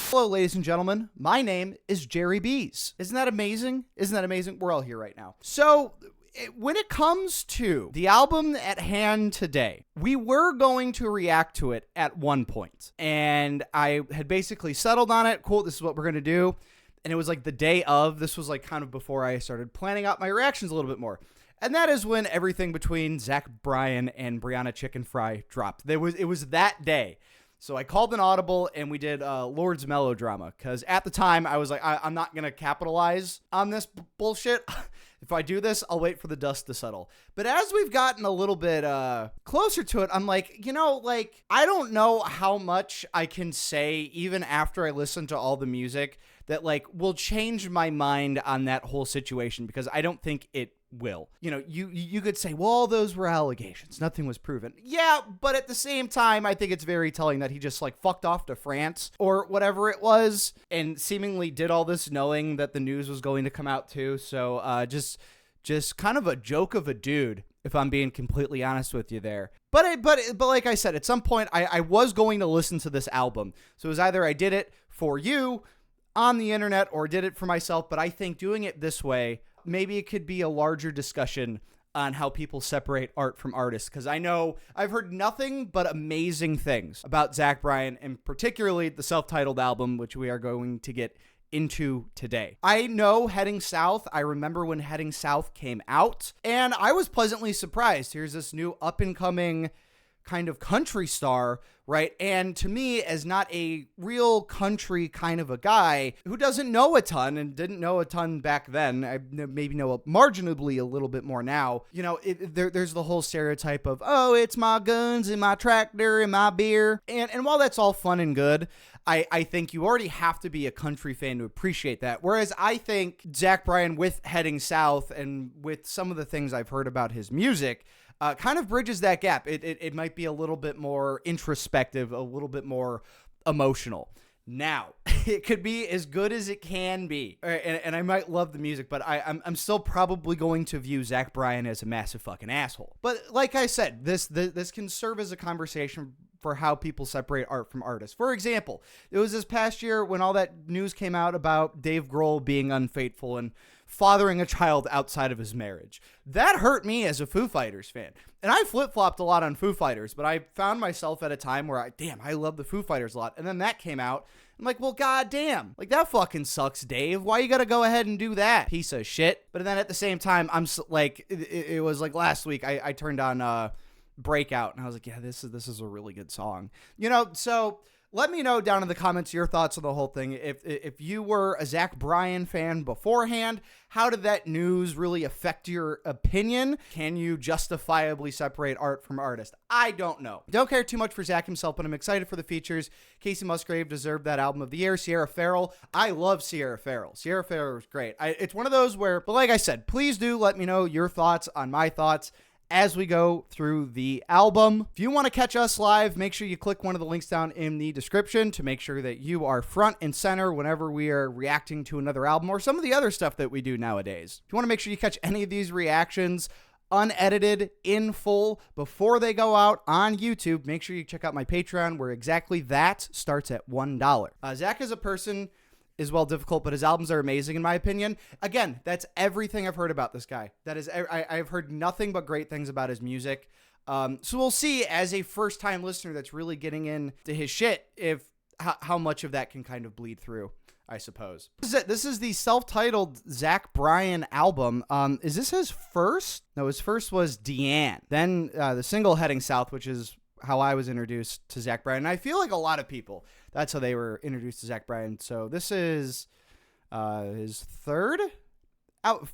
Hello, ladies and gentlemen. My name is Jerry Bees. Isn't that amazing? Isn't that amazing? We're all here right now. So, when it comes to the album at hand today, we were going to react to it at one point. And I had basically settled on it. Cool, this is what we're going to do. And it was like the day of. This was like kind of before I started planning out my reactions a little bit more. And that is when everything between Zach Bryan and Brianna Chicken Fry dropped. It was that day. So I called an audible and we did Lord's Melodrama, because at the time I was like, I'm not going to capitalize on this bullshit. If I do this, I'll wait for the dust to settle. But as we've gotten a little bit closer to it, I'm like, I don't know how much I can say even after I listen to all the music that will change my mind on that whole situation, because I don't think it will. You could say, well, all those were allegations. Nothing was proven. Yeah, but at the same time, I think it's very telling that he just fucked off to France or whatever it was and seemingly did all this knowing that the news was going to come out too. So just kind of a joke of a dude, if I'm being completely honest with you there. But like I said, at some point I was going to listen to this album. So it was either I did it for you on the internet or did it for myself. But I think doing it this way, maybe it could be a larger discussion on how people separate art from artists, because I know I've heard nothing but amazing things about Zach Bryan, and particularly the self-titled album, which we are going to get into today. I know Heading South. I remember when Heading South came out, and I was pleasantly surprised. Here's this new up-and-coming kind of country star, right? And to me, as not a real country kind of a guy who doesn't know a ton and didn't know a ton back then, I maybe know marginally a little bit more now, there's the whole stereotype of, oh, it's my guns and my tractor and my beer. And while that's all fun and good, I think you already have to be a country fan to appreciate that. Whereas I think Zach Bryan, with Heading South and with some of the things I've heard about his music, kind of bridges that gap. It might be a little bit more introspective, a little bit more emotional. Now, it could be as good as it can be, and I might love the music, but I'm still probably going to view Zach Bryan as a massive fucking asshole. But like I said, this can serve as a conversation for how people separate art from artists. For example, it was this past year when all that news came out about Dave Grohl being unfaithful and fathering a child outside of his marriage. That hurt me as a Foo Fighters fan. And I flip-flopped a lot on Foo Fighters, but I found myself at a time where I love the Foo Fighters a lot. And then that came out. I'm like, well, goddamn. That fucking sucks, Dave. Why you gotta go ahead and do that? Piece of shit. But then at the same time, I'm it was like last week, I turned on Breakout, and I was like, yeah, this is a really good song. So let me know down in the comments your thoughts on the whole thing. If you were a Zach Bryan fan beforehand, how did that news really affect your opinion? Can you justifiably separate art from artist? I don't know. Don't care too much for Zach himself, but I'm excited for the features. Casey Musgrave deserved that album of the year. Sierra Farrell. I love Sierra Farrell. Sierra Farrell is great. It's one of those where, but like I said, please do let me know your thoughts on my thoughts as we go through the album. If you want to catch us live, make sure you click one of the links down in the description to make sure that you are front and center whenever we are reacting to another album or some of the other stuff that we do nowadays. If you want to make sure you catch any of these reactions unedited in full before they go out on YouTube, make sure you check out my Patreon, where exactly that starts at $1. Zach is a person is difficult, but his albums are amazing in my opinion. Again, that's everything I've heard about this guy. That is, I've heard nothing but great things about his music. So we'll see, as a first-time listener that's really getting into his shit, how much of that can kind of bleed through, I suppose. This is the self-titled Zach Bryan album. Is this his first? No, his first was Deanne. Then the single Heading South, which is how I was introduced to Zach Bryan. And I feel like a lot of people, that's how they were introduced to Zach Bryan. So this is his third album.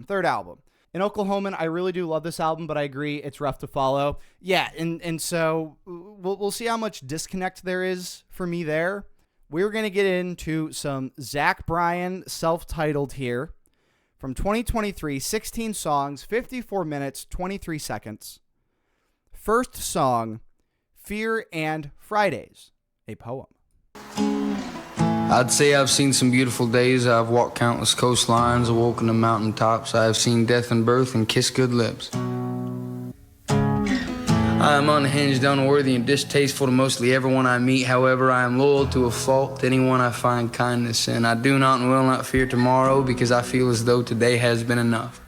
In Oklahomian, I really do love this album, but I agree it's rough to follow. Yeah, and so we'll see how much disconnect there is for me there. We're going to get into some Zach Bryan self-titled here from 2023, 16 songs, 54 minutes, 23 seconds. First song, Fear and Fridays, a poem. I'd say I've seen some beautiful days. I've walked countless coastlines, awoken the mountaintops. I have seen death and birth and kissed good lips. I am unhinged, unworthy, and distasteful to mostly everyone I meet. However, I am loyal to a fault to anyone I find kindness in. I do not and will not fear tomorrow because I feel as though today has been enough.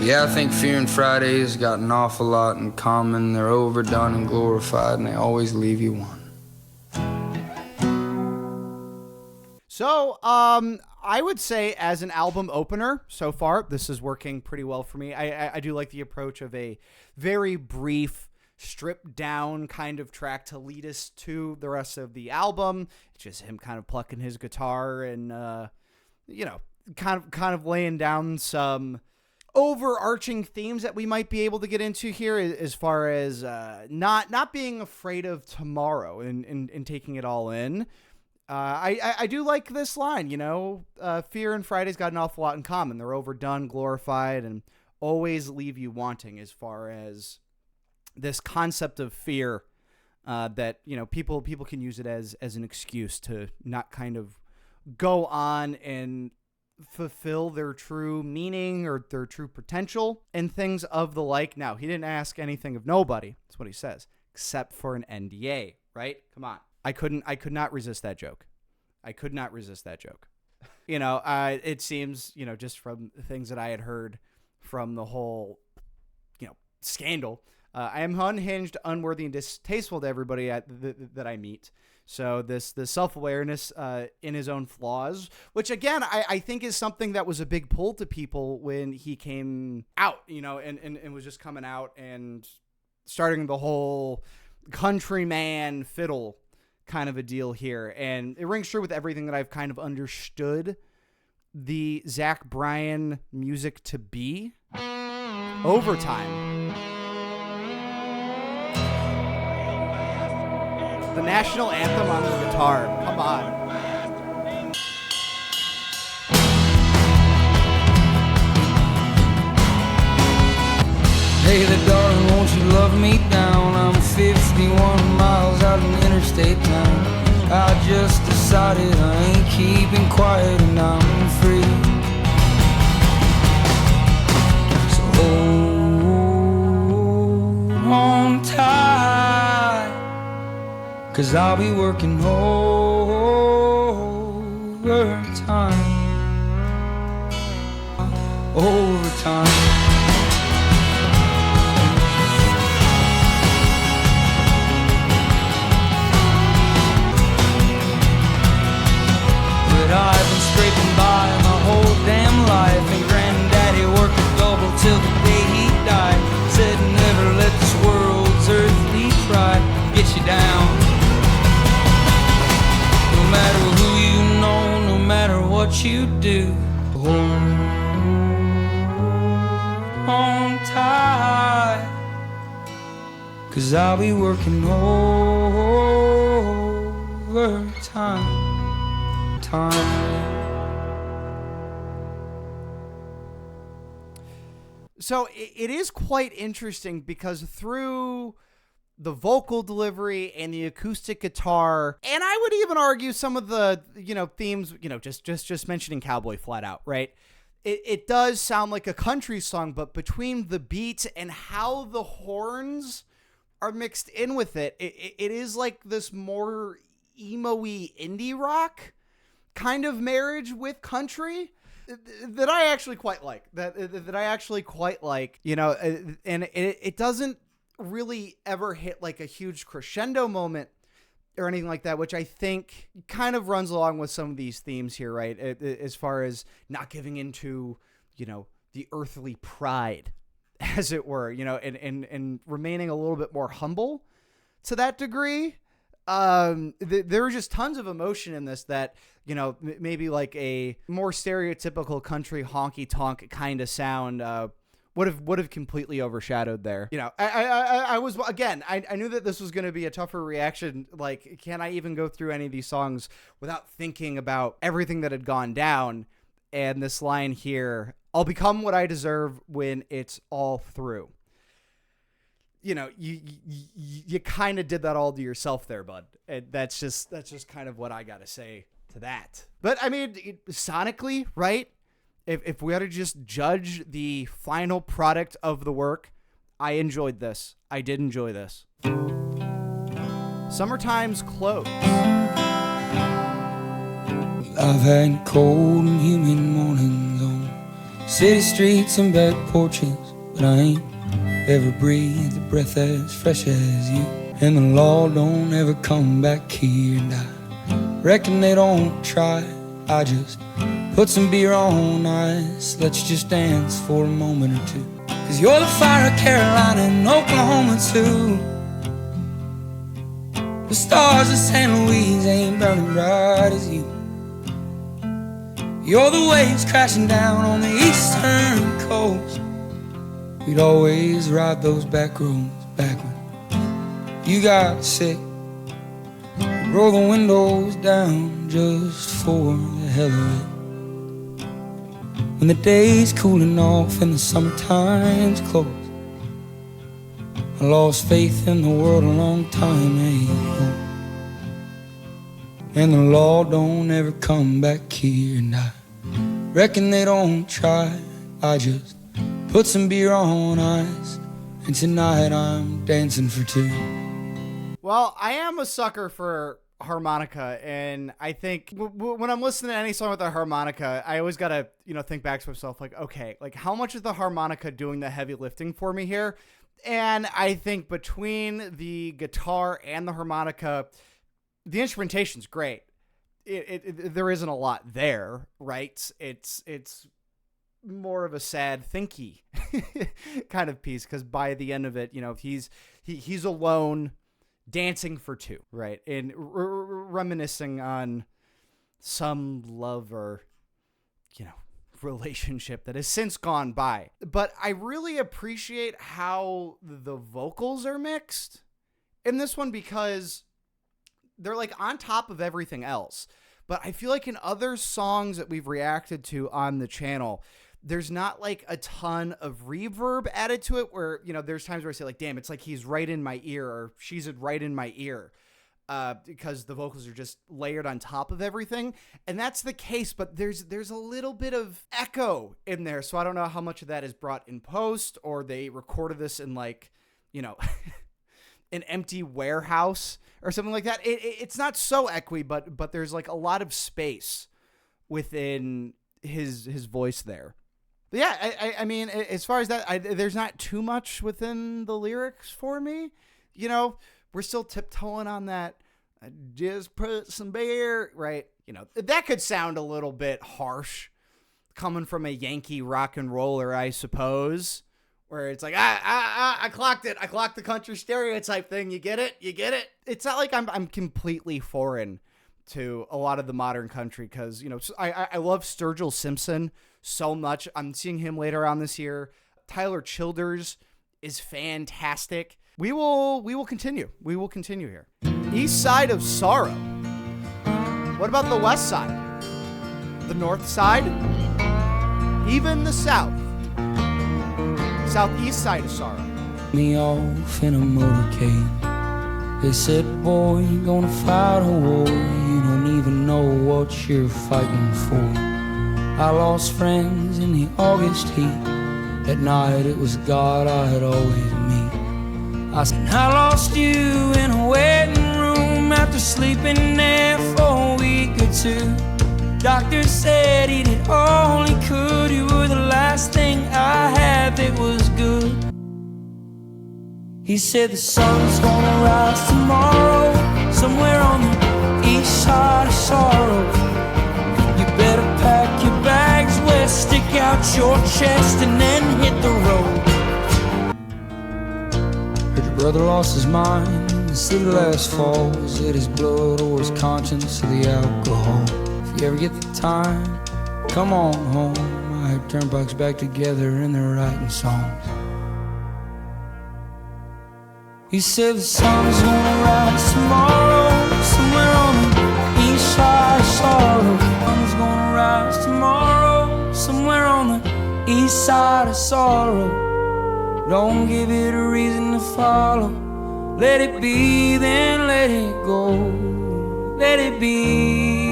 Yeah, I think Fear and Fridays got an awful lot in common. They're overdone and glorified, and they always leave you one. So, I would say as an album opener so far, this is working pretty well for me. I do like the approach of a very brief, stripped down kind of track to lead us to the rest of the album. It's just him kind of plucking his guitar and, kind of laying down some overarching themes that we might be able to get into here as far as not being afraid of tomorrow and taking it all in. I do like this line, Fear and Friday's got an awful lot in common. They're overdone, glorified, and always leave you wanting, as far as this concept of fear that, people can use it as an excuse to not kind of go on and fulfill their true meaning or their true potential and things of the like. Now, he didn't ask anything of nobody. That's what he says, except for an NDA, right? Come on. I could not resist that joke. I could not resist that joke. It seems, just from things that I had heard from the whole, scandal, I am unhinged, unworthy, and distasteful to everybody that I meet. So this self-awareness in his own flaws, which again, I think is something that was a big pull to people when he came out, and was just coming out and starting the whole countryman fiddle kind of a deal here. And it rings true with everything that I've kind of understood the Zach Bryan music to be over time. The national anthem on the guitar. Come on. Hey there, darling, won't you love me down? I'm 51 miles out in interstate town. I just decided I ain't keeping quiet and I'm free. So hold on tight, 'cause I'll be working overtime. Overtime. I've been scraping by my whole damn life, and Granddaddy worked a double till the day he died. Said never let this world's earthly pride get you down. No matter who you know, no matter what you do, hold on tight, 'cause I'll be working overtime. So it is quite interesting because through the vocal delivery and the acoustic guitar, and I would even argue some of the, themes, just mentioning Cowboy flat out, right? It does sound like a country song, but between the beat and how the horns are mixed in with it is like this more emo-y indie rock kind of marriage with country that I actually quite like. That I actually quite like, and it doesn't really ever hit like a huge crescendo moment or anything like that, which I think kind of runs along with some of these themes here, right? As far as not giving into, the earthly pride, as it were, and remaining a little bit more humble to that degree. There were just tons of emotion in this that, maybe like a more stereotypical country honky tonk kind of sound, would have completely overshadowed there. I was, again, I knew that this was going to be a tougher reaction. Like, can I even go through any of these songs without thinking about everything that had gone down? And this line here, I'll become what I deserve when it's all through. You kind of did that all to yourself there, bud. And that's just kind of what I got to say to that. But I mean, sonically, right? If we had to just judge the final product of the work, I enjoyed this. I did enjoy this. Summertime's Clothes. I've had cold and humid mornings on city streets and back porches, but I ain't ever breathed a breath as fresh as you. And the law don't ever come back here, and I reckon they don't try. I just put some beer on ice, let's just dance for a moment or two. 'Cause you're the fire of Carolina and Oklahoma too. The stars of San Luis ain't burning bright as you. You're the waves crashing down on the eastern coast. We'd always ride those back roads back when you got sick. Roll the windows down just for the hell of it. When the day's cooling off and the summertime's close, I lost faith in the world a long time ago. And the law don't ever come back here, and I reckon they don't try. I just put some beer on ice, and tonight I'm dancing for two. Well, I am a sucker for harmonica, and I think when I'm listening to any song with a harmonica, I always gotta, think back to myself, like, okay, like how much is the harmonica doing the heavy lifting for me here? And I think between the guitar and the harmonica, the instrumentation's great. There isn't a lot there, right? It's more of a sad, thinky kind of piece, because by the end of it, he's alone, dancing for two, right? And reminiscing on some love or, relationship that has since gone by. But I really appreciate how the vocals are mixed in this one, because they're like on top of everything else. But I feel like in other songs that we've reacted to on the channel, there's not like a ton of reverb added to it, where, there's times where I say like, damn, it's like he's right in my ear or she's right in my ear, because the vocals are just layered on top of everything. And that's the case, but there's a little bit of echo in there. So I don't know how much of that is brought in post, or they recorded this in like, an empty warehouse or something like that. It's not so echoey, but there's like a lot of space within his voice there. But yeah, I mean, as far as that, there's not too much within the lyrics for me. We're still tiptoeing on that. Just put some beer, right? That could sound a little bit harsh coming from a Yankee rock and roller, I suppose, where it's like, I clocked it. I clocked the country stereotype thing. You get it? It's not like I'm completely foreign to a lot of the modern country, because, I love Sturgill Simpson so much. I'm seeing him later on this year. Tyler Childers is fantastic. We will continue. We will continue here. East Side of Sorrow. What about the west side? The north side? Even the south? Southeast Side of Sorrow. Me off in a motorcade. They said, boy, you're gonna fight a war. You don't even know what you're fighting for. I lost friends in the August heat. At night it was God I'd always meet. I lost you in a waiting room after sleeping there for a week or two. Doctor said he did all he could. You were the last thing I had that was good. He said the sun's gonna rise tomorrow, somewhere on the east side of sorrow. You better pack your bags west, stick out your chest, and then hit the road. Heard your brother lost his mind in the city last fall. Was it his blood or his conscience or the alcohol? If you ever get the time, come on home. I heard turnpikes back together and they're writing songs. He said the sun's gonna rise tomorrow, somewhere on the east side of sorrow. The sun's gonna rise tomorrow, somewhere on the east side of sorrow. Don't give it a reason to follow. Let it be, then let it go. Let it be.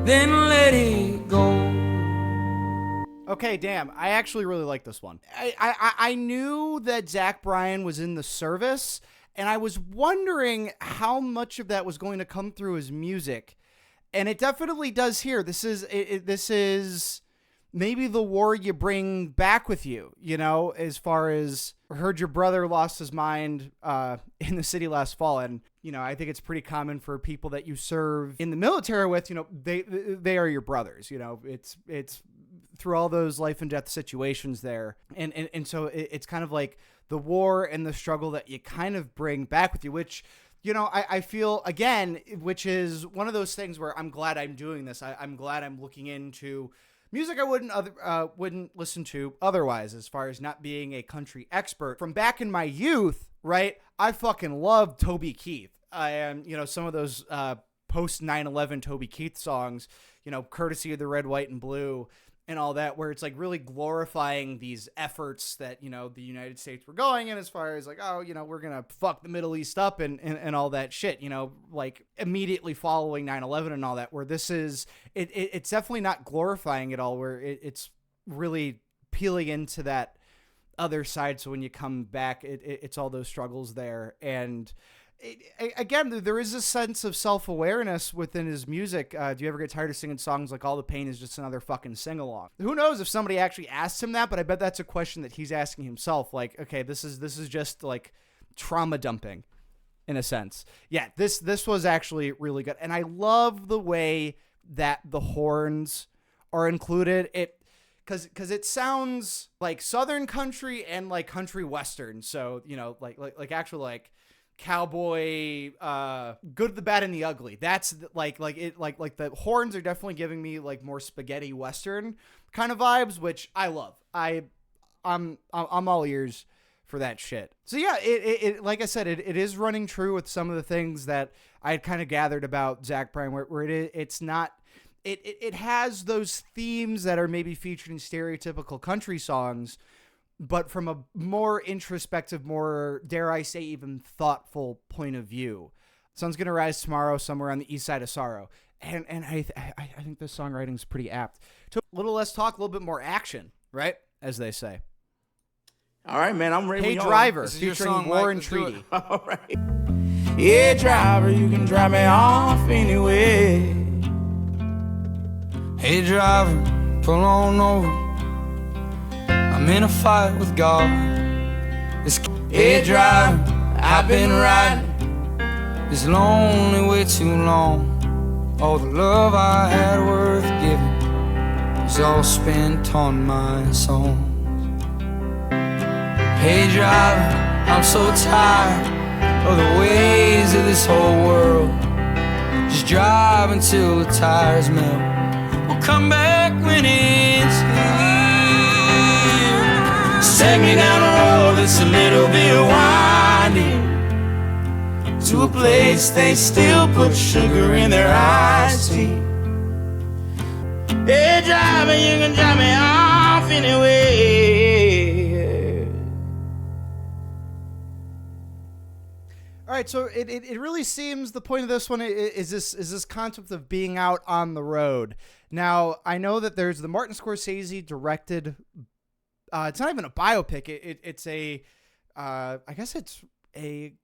then let it go. Okay, damn. I actually really like this one. I knew that Zach Bryan was in the service, and I was wondering how much of that was going to come through his music. And it definitely does here. This is maybe the war you bring back with you, you know, as far as I heard your brother lost his mind in the city last fall. And, you know, I think it's pretty common for people that you serve in the military with, you know, they are your brothers, you know, it's through all those life and death situations there. And so it's kind of like the war and the struggle that you kind of bring back with you, which, you know, I feel, again, which is one of those things where I'm glad I'm doing this. I'm glad I'm looking into music I wouldn't listen to otherwise, as far as not being a country expert. From back in my youth, right, I fucking loved Toby Keith. And, you know, some of those post 9/11 Toby Keith songs, you know, courtesy of the Red, White, and Blue, and all that, where it's like really glorifying these efforts that, you know, the United States were going in, as far as like, oh, you know, we're going to fuck the Middle East up and all that shit, you know, like immediately following 9/11 and all that, where this is, it's definitely not glorifying it all, where it's really peeling into that other side. So when you come back, it's all those struggles there. And again, there is a sense of self-awareness within his music. Do you ever get tired of singing songs like All the Pain is Just Another Fucking Sing-Along? Who knows if somebody actually asked him that, but I bet that's a question that he's asking himself. Like, okay, this is just like trauma dumping in a sense. Yeah, this was actually really good. And I love the way that the horns are included. Because it sounds like Southern country and like country Western. So, you know, like actual like cowboy, good, the bad, and the ugly. That's like the horns are definitely giving me like more spaghetti Western kind of vibes, which I love. I'm all ears for that shit. So yeah, it like I said, it is running true with some of the things that I had kind of gathered about Zach Bryan, where it's not. It has those themes that are maybe featured in stereotypical country songs, but from a more introspective, more, dare I say, even thoughtful point of view. Sun's Gonna Rise Tomorrow, Somewhere on the East Side of Sorrow. And I think this songwriting is pretty apt. To a little less talk, a little bit more action, right? As they say. All right, man, I'm ready. Hey Driver, featuring Warren Treaty. All right. Yeah, driver, you can drive me off anyway. Hey driver, pull on over. I'm in a fight with God. Hey driver, I've been riding this lonely way too long. All the love I had worth giving was all spent on my songs. Hey driver, I'm so tired of the ways of this whole world. Just drive until the tires melt. We'll come back when it's here. Take me down a road that's a little bit winding, to a place they still put sugar in their iced tea. Hey driver, you can drive me off anyway. All right, so it really seems the point of this one is this concept of being out on the road. Now, I know that there's the Martin Scorsese directed. It's not even a biopic. It's a, I guess it's a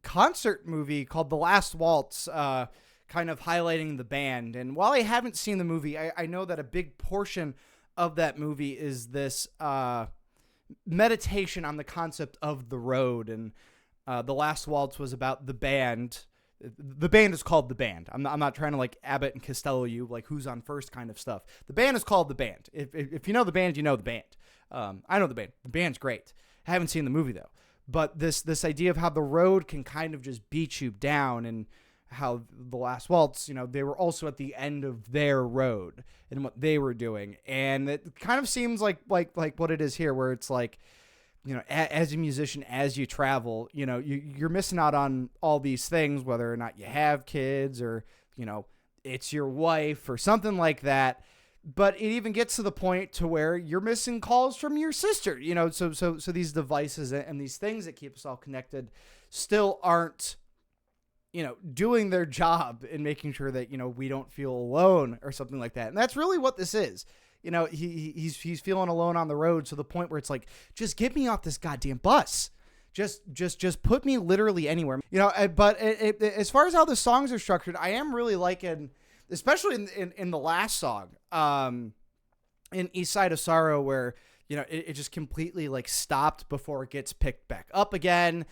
concert movie called The Last Waltz, kind of highlighting the band. And while I haven't seen the movie, I know that a big portion of that movie is this meditation on the concept of the road. And The Last Waltz was about the band. The band is called The Band. I'm not trying to like Abbott and Costello you, like who's on first kind of stuff. The band is called The Band. If you know the band, you know the band. I know the band. The band's great. I haven't seen the movie though. But this idea of how the road can kind of just beat you down, and how The Last Waltz, you know, they were also at the end of their road and what they were doing. And it kind of seems like what it is here, where it's like, you know, as a musician, as you travel, you know, you're missing out on all these things, whether or not you have kids or, you know, it's your wife or something like that. But it even gets to the point to where you're missing calls from your sister, you know, so these devices and these things that keep us all connected still aren't doing their job and making sure that, we don't feel alone or something like that. And that's really what this is. He's feeling alone on the road to the point where it's like, just get me off this goddamn bus. Just put me literally anywhere. But as far as how the songs are structured, I am really liking, especially in the last song, in East Side of Sorrow, where, it just completely like stopped before it gets picked back up again.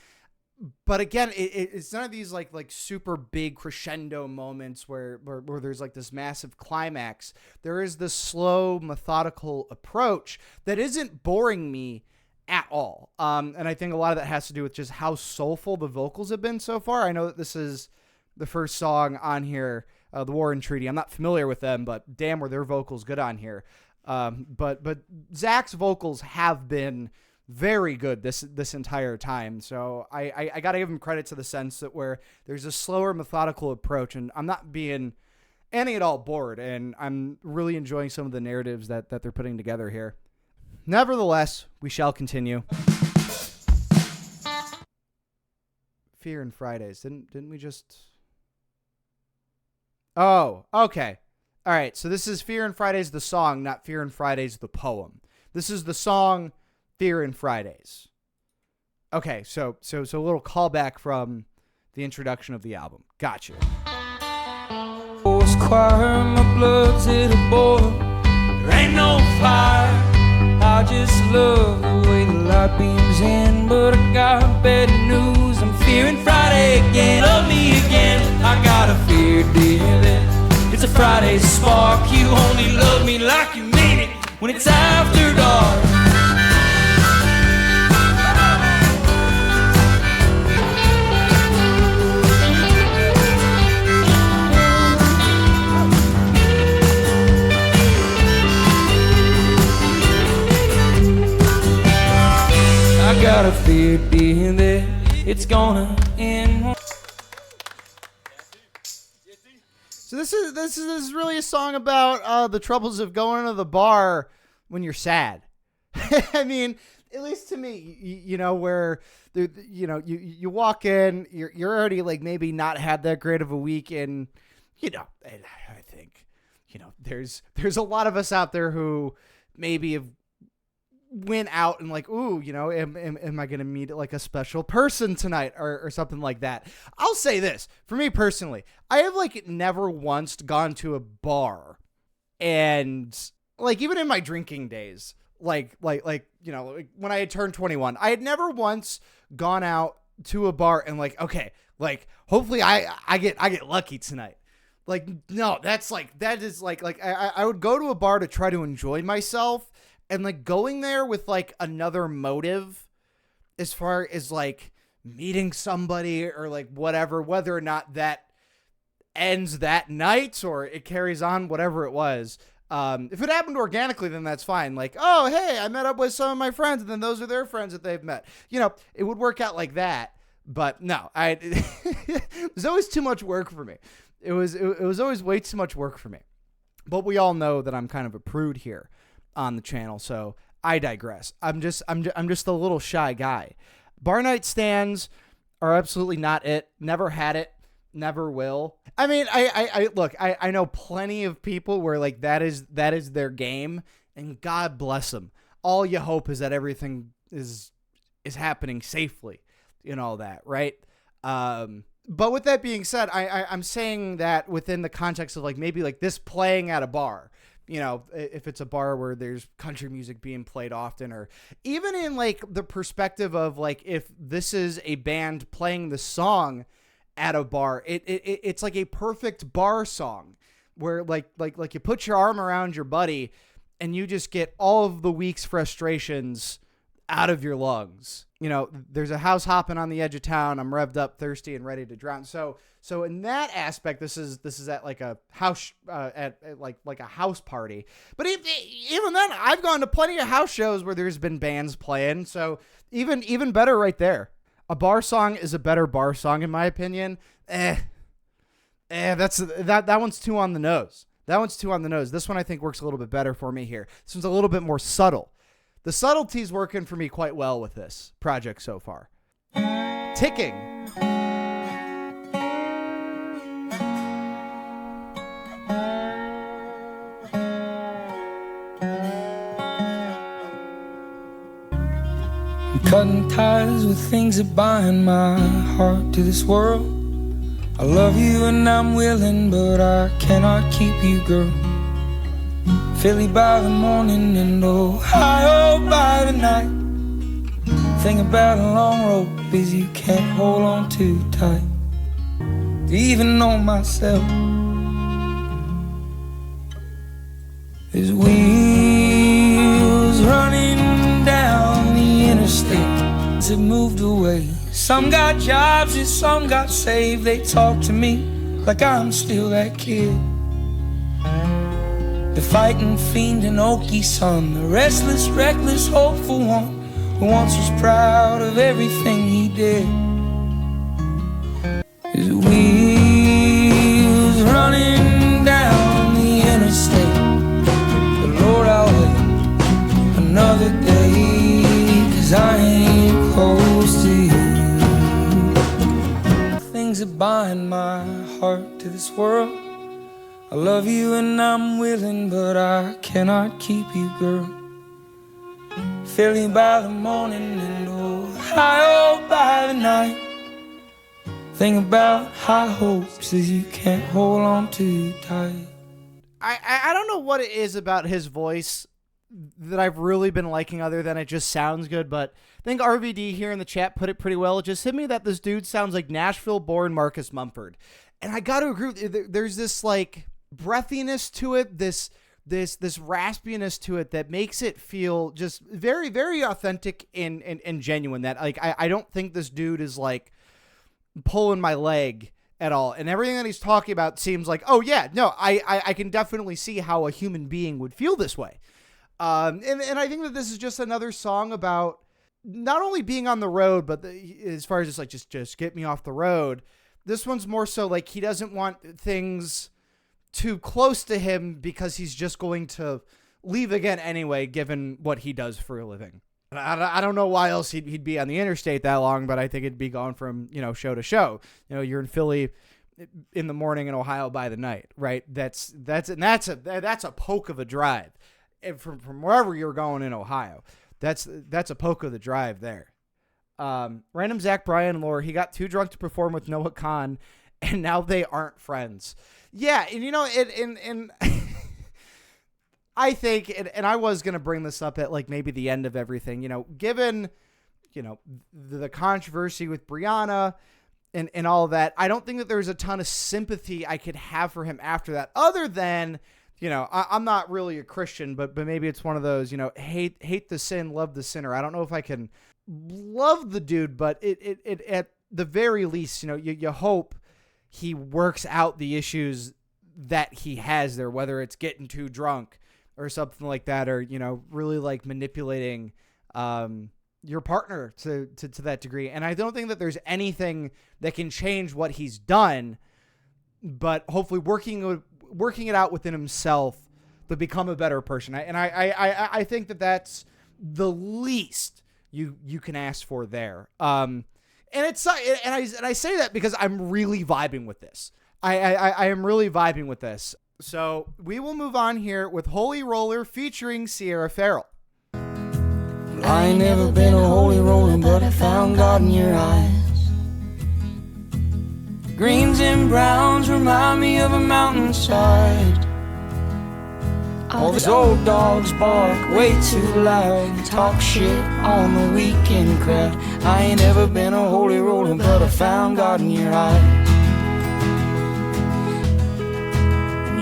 But again, it's none of these like super big crescendo moments where there's like this massive climax. There is this slow, methodical approach that isn't boring me at all. And I think a lot of that has to do with just how soulful the vocals have been so far. I know that this is the first song on here, The War and Treaty. I'm not familiar with them, but damn, were their vocals good on here. But Zach's vocals have been very good this entire time. So I got to give him credit to the sense that where there's a slower, methodical approach, and I'm not being any at all bored, and I'm really enjoying some of the narratives that they're putting together here. Nevertheless, we shall continue. Fear and Fridays. Didn't we just... Oh, okay. All right, so this is Fear and Fridays the song, not Fear and Fridays the poem. This is the song Fear and Fridays. Okay, so a little callback from the introduction of the album. Gotcha. Force choir, my blood's hit a boil. There ain't no fire. I just love the way the light beams in, but I got bad news. I'm fearing Friday again. Love me again. I got a fear, dear, that it's a Friday spark. You only love me like you mean it when it's after dark. I got a fear, dear, that it's gonna end. So this is really a song about the troubles of going to the bar when you're sad. I mean, at least to me, where you walk in, you're already like maybe not had that great of a week, and I think there's a lot of us out there who maybe have went out and like, ooh, am I going to meet like a special person tonight or something like that. I'll say this, for me personally, I have like never once gone to a bar and like, even in my drinking days, like when I had turned 21, I had never once gone out to a bar and like, okay, like hopefully I get lucky tonight. Like, no, that is like I would go to a bar to try to enjoy myself. And like going there with like another motive as far as like meeting somebody or like whatever, whether or not that ends that night or it carries on, whatever it was. If it happened organically, then that's fine. Like, oh, hey, I met up with some of my friends and then those are their friends that they've met. It would work out like that. But no, it was always too much work for me. It was always way too much work for me. But we all know that I'm kind of a prude here on the channel, so I digress. I'm just a little shy guy. Bar night stands are absolutely not it. Never had it. Never will. I mean, I know plenty of people where like that is their game, and God bless them. All you hope is that everything is happening safely and all that, right? But with that being said, I'm saying that within the context of like maybe like this playing at a bar. If it's a bar where there's country music being played often, or even in like the perspective of like, if this is a band playing the song at a bar, it's like a perfect bar song where like you put your arm around your buddy and you just get all of the week's frustrations out of your lungs. There's a house hopping on the edge of town. I'm revved up, thirsty, and ready to drown. So in that aspect, this is at like a house at like a house party. But even then, I've gone to plenty of house shows where there's been bands playing. So even better right there. A bar song is a better bar song in my opinion. That one's too on the nose. That one's too on the nose. This one I think works a little bit better for me here. This one's a little bit more subtle. The subtlety's working for me quite well with this project so far. Ticking. I'm cutting ties with things that bind my heart to this world. I love you and I'm willing, but I cannot keep you, girl. Philly by the morning and Ohio by the night. Thing about a long rope is you can't hold on too tight. To even know myself, there's wheels running down the interstate. Have moved away. Some got jobs and some got saved. They talk to me like I'm still that kid. The fighting fiend and Okie son, the restless, reckless, hopeful one who once was proud of everything he did. His wheels running down the interstate. But Lord, I'll wait another day, 'cause I ain't close to you. Things that bind my heart to this world. I love you and I'm willing, but I cannot keep you, girl. Philly by the morning and Ohio by the night. Thing about high hopes is you can't hold on too tight. I don't know what it is about his voice that I've really been liking other than it just sounds good, but I think RVD here in the chat put it pretty well. It just hit me that this dude sounds like Nashville-born Marcus Mumford. And I got to agree with you, there's this like breathiness to it, this raspiness to it that makes it feel just very, very authentic and genuine. That like I don't think this dude is like pulling my leg at all. And everything that he's talking about seems like, oh yeah, no, I can definitely see how a human being would feel this way. And I think that this is just another song about not only being on the road, but as far as just like, just get me off the road. This one's more so like he doesn't want things too close to him because he's just going to leave again anyway, given what he does for a living. I don't know why else he'd be on the interstate that long, but I think it'd be going from, show to show. You're in Philly in the morning and Ohio by the night, right? That's a poke of a drive. And from wherever you're going in Ohio, that's a poke of the drive there. Random Zach Bryan lore, he got too drunk to perform with Noah Khan, and now they aren't friends. Yeah, and I think, and I was going to bring this up at like maybe the end of everything, given, the controversy with Brianna and all of that, I don't think that there's a ton of sympathy I could have for him after that, other than, I'm not really a Christian, but maybe it's one of those, hate the sin, love the sinner. I don't know if I can love the dude, but it at the very least, you hope he works out the issues that he has there, whether it's getting too drunk or something like that, or, really like manipulating your partner to that degree. And I don't think that there's anything that can change what he's done, but hopefully working it out within himself to become a better person. I think that that's the least you can ask for there. And I say that because I'm really vibing with this. I am really vibing with this. So we will move on here with Holy Roller featuring Sierra Farrell. I ain't never been a holy roller, but I found God in your eyes. Greens and browns remind me of a mountainside. All these old dogs bark way too loud and talk shit on the weekend crowd. I ain't ever been a holy roller, but I found God in your eyes.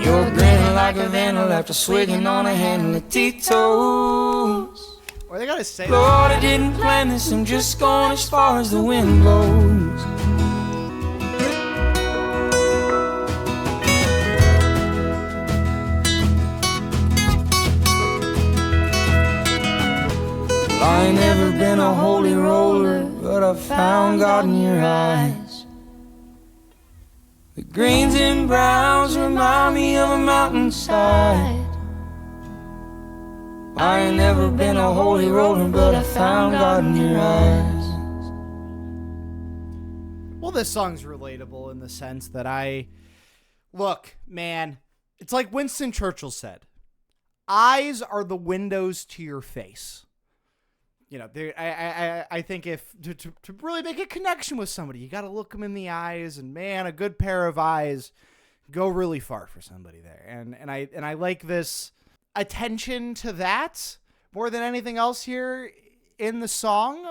You're grinning like a vandal after swigging on a handle of Tito's. Or they gotta say, Lord, I didn't plan this, I'm just going as far as the wind blows. I ain't never been a holy roller, but I found God in your eyes. The greens and browns remind me of a mountainside. I ain't never been a holy roller, but I found God in your eyes. Well, this song's relatable in the sense that look, man, it's like Winston Churchill said, eyes are the windows to your face. I think if to really make a connection with somebody, you got to look them in the eyes, and man, a good pair of eyes go really far for somebody there. And I like this attention to that more than anything else here in the song.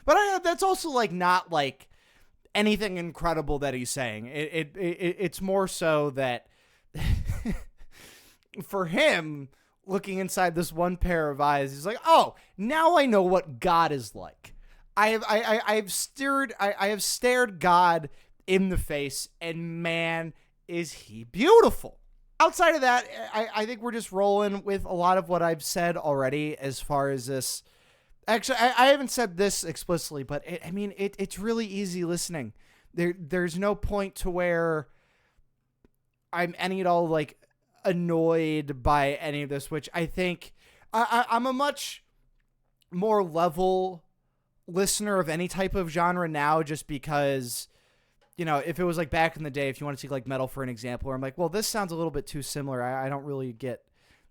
But that's also like not like anything incredible that he's saying. It's more so that for him, looking inside this one pair of eyes, he's like, oh, now I know what God is like. I have stared God in the face, and man, is he beautiful. Outside of that, I think we're just rolling with a lot of what I've said already as far as this. Actually, I haven't said this explicitly, but it's really easy listening. There's no point to where I'm any at all like annoyed by any of this, which I think I'm a much more level listener of any type of genre now, just because, if it was like back in the day, if you want to take like metal for an example, where I'm like, well, this sounds a little bit too similar. I don't really get,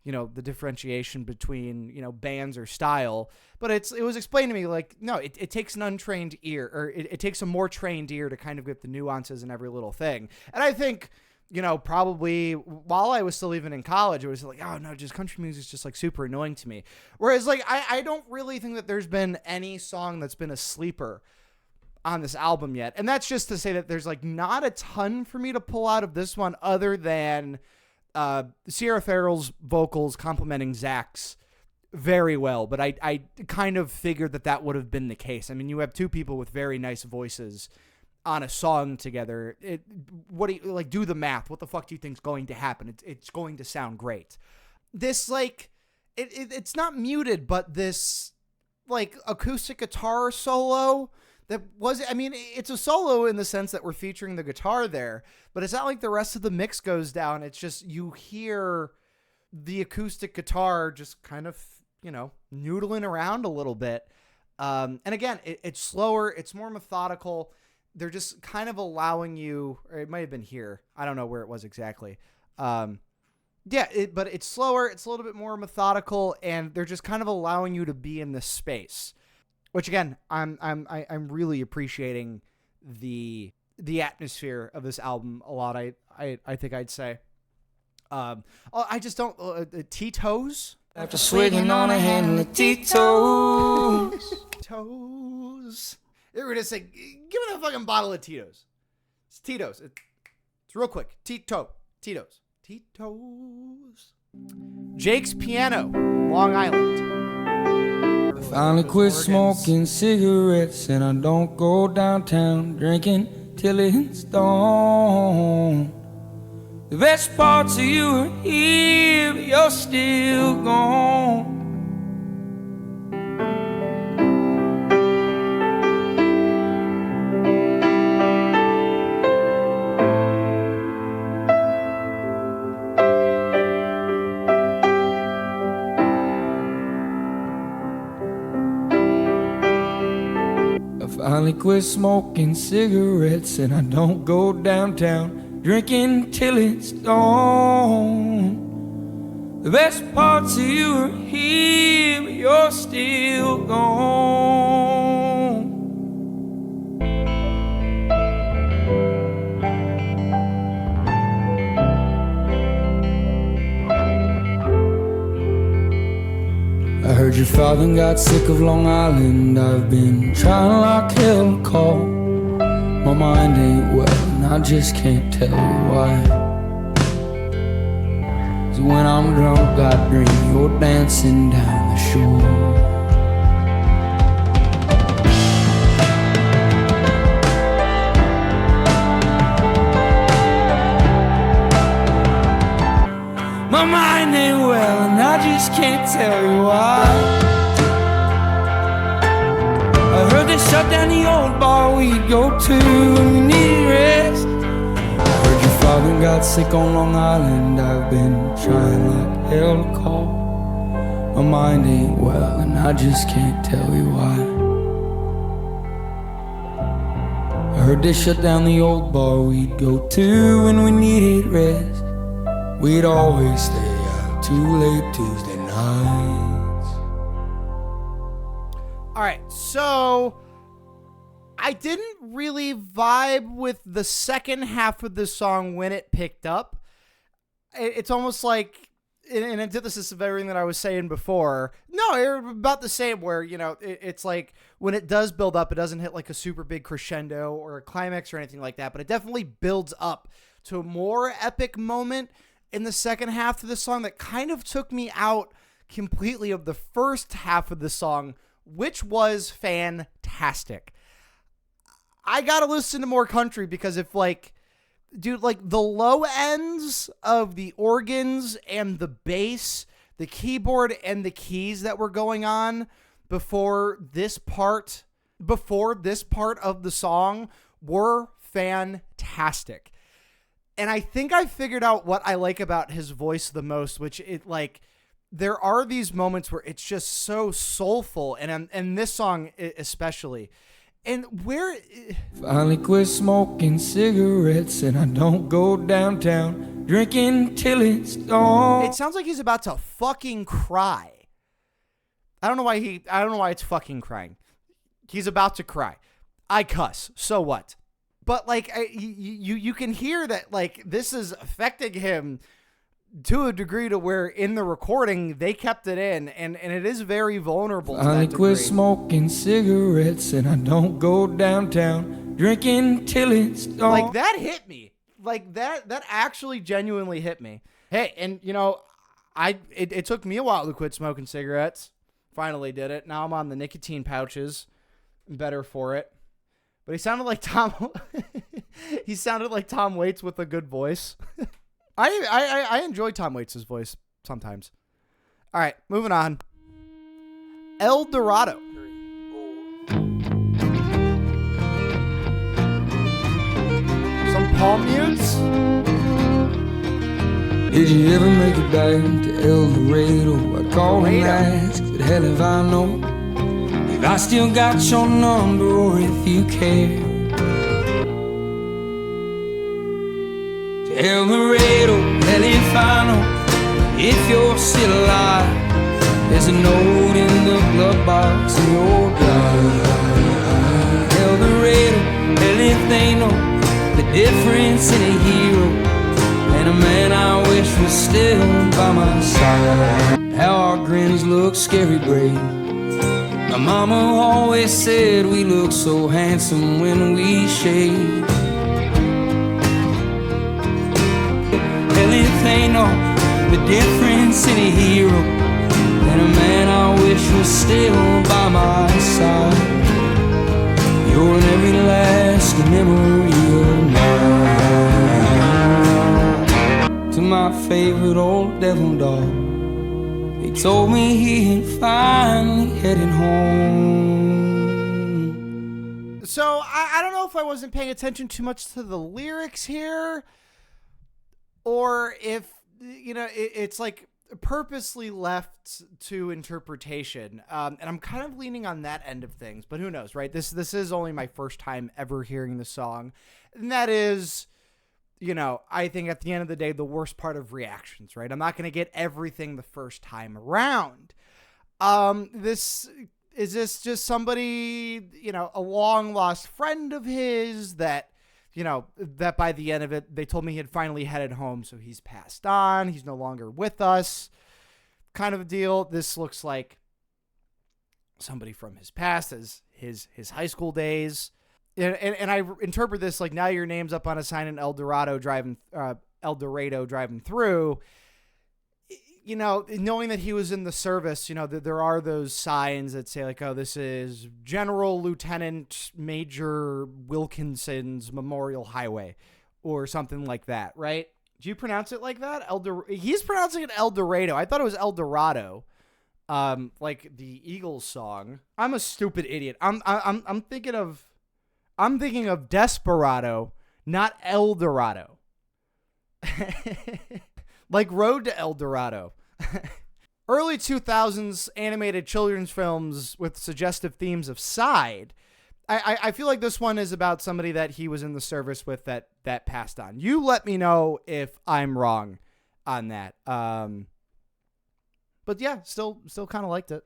the differentiation between, bands or style, but it was explained to me like, no, it takes an untrained ear, or it takes a more trained ear to kind of get the nuances in every little thing. And I think, probably while I was still even in college, it was like, oh no, just country music is just like super annoying to me. Whereas like, I don't really think that there's been any song that's been a sleeper on this album yet. And that's just to say that there's like not a ton for me to pull out of this one other than Sierra Farrell's vocals complementing Zach's very well. But I kind of figured that would have been the case. I mean, you have two people with very nice voices on a song together. What do you like? Do the math. What the fuck do you think's going to happen? It's going to sound great. This like it's not muted, but this like acoustic guitar solo that was. I mean, it's a solo in the sense that we're featuring the guitar there, but it's not like the rest of the mix goes down. It's just you hear the acoustic guitar just kind of noodling around a little bit. And again, it's slower. It's more methodical. They're just kind of allowing you, or it might have been here. I don't know where it was exactly. But it's slower. It's a little bit more methodical, and they're just kind of allowing you to be in this space, which again, I'm really appreciating the atmosphere of this album a lot. I think I'd say. I just don't Tito's. After swigging on a handle of Tito's. Tito's. They were gonna say, give me that fucking bottle of Tito's. It's Tito's. It's real quick. Tito's. Jake's Piano, Long Island. I finally quit smoking cigarettes, and I don't go downtown drinking till it's dawn. The best parts of you are here, but you're still gone. Finally quit smoking cigarettes, and I don't go downtown drinking till it's dawn. The best parts of you are here, but you're still gone. I heard your father got sick of Long Island. I've been trying like hell to call. My mind ain't well, and I just can't tell you why. 'Cause when I'm drunk, I dream you're dancing down the shore. My mind ain't well, and I just can't tell you why. I heard they shut down the old bar we'd go to when we needed rest. I heard your father got sick on Long Island. I've been trying like hell to call. My mind ain't well, and I just can't tell you why. I heard they shut down the old bar we'd go to when we needed rest. We'd always stay out too late Tuesday nights. So I didn't really vibe with the second half of the song when it picked up. It's almost like in antithesis of everything that I was saying before. No, you're about the same where, it's like when it does build up, it doesn't hit like a super big crescendo or a climax or anything like that, but it definitely builds up to a more epic moment in the second half of the song that kind of took me out completely of the first half of the song, which was fantastic. I gotta listen to more country because if the low ends of the organs and the bass, the keyboard and the keys that were going on before this part of the song were fantastic. And I think I figured out what I like about his voice the most, which there are these moments where it's just so soulful, and this song especially. And where... Finally quit smoking cigarettes and I don't go downtown drinking till it's dawn. It sounds like he's about to fucking cry. I don't know why it's fucking crying. He's about to cry. I cuss. So what? But you can hear that this is affecting him to a degree to where in the recording they kept it in, and it is very vulnerable. Finally quit smoking cigarettes and I don't go downtown drinking till it's dawn. That hit me. That actually genuinely hit me. Hey, and it took me a while to quit smoking cigarettes. Finally did it. Now I'm on the nicotine pouches. I'm better for it. But he sounded like Tom. He sounded like Tom Waits with a good voice. I enjoy Tom Waits' voice sometimes. All right, moving on. El Dorado. Some palm mutes. Did you ever make it back to El Dorado? I called and asked, but hell if I know if I still got your number or if you care. To El Dorado, hell if I know if you're still alive. There's a note in the glove box of your drive. El Dorado, hell if they know the difference in a hero and a man I wish was still by my side. How our grins look scary brave. My mama always said we look so handsome when we shave. Hell if they know the difference in a hero and a man I wish was still by my side. You're in every last memory of mine. To my favorite old devil dog, he told me he had finally headed home. So I don't know if I wasn't paying attention too much to the lyrics here, or if it's purposely left to interpretation, and I'm kind of leaning on that end of things. But who knows, right? This is only my first time ever hearing the song, and that is, I think at the end of the day, the worst part of reactions, right? I'm not going to get everything the first time around. This just somebody, a long lost friend of his that, that by the end of it, they told me he had finally headed home. So he's passed on. He's no longer with us, kind of a deal. This looks like somebody from his past, as his high school days. And I interpret this like, now your name's up on a sign in El Dorado driving through, knowing that he was in the service, there are those signs that say like, oh, this is General Lieutenant Major Wilkinson's Memorial Highway or something like that, right? Do you pronounce it like that? He's pronouncing it El Dorado. I thought it was El Dorado. Like the Eagles song. I'm a stupid idiot. I'm thinking of Desperado, not El Dorado. Like Road to El Dorado. Early 2000s animated children's films with suggestive themes of side. I feel like this one is about somebody that he was in the service with that passed on. You let me know if I'm wrong on that. But yeah, still kind of liked it.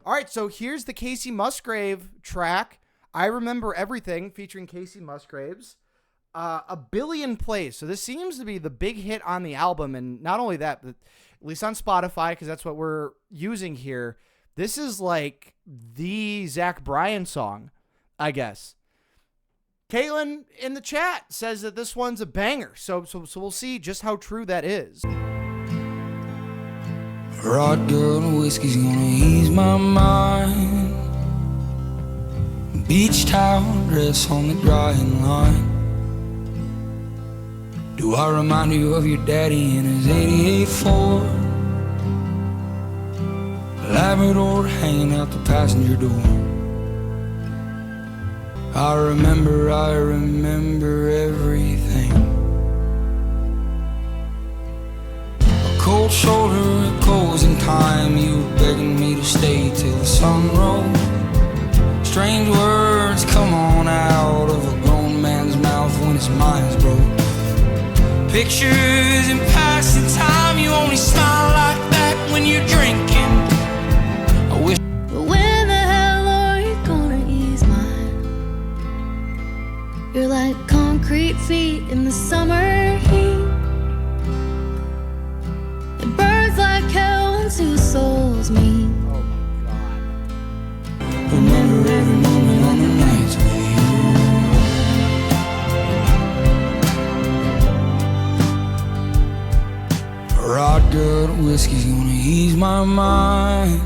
All right, so here's the Casey Musgrave track, I Remember Everything, featuring Casey Musgraves. 1 billion plays. So this seems to be the big hit on the album. And not only that, but at least on Spotify, because that's what we're using here, this is like the Zach Bryan song, I guess. Caitlin in the chat says that this one's a banger. So we'll see just how true that is. Rod girl and whiskey's gonna ease my mind. Beach towel dress on the drying line. Do I remind you of your daddy in his 88 Ford? Labrador hanging out the passenger door. I remember everything. A cold shoulder, a closing time. You were begging me to stay till the sun rose. Strange words come on out of a grown man's mouth when his mind's broke. Pictures in passing time. You only smile like that when you're drinking. I wish. But when the hell are you gonna ease mine? You're like concrete feet in the summer heat. It burns like hell when two souls meet. Oh my God. Remember every moment on the nights with you. Rod good whiskey's gonna ease my mind.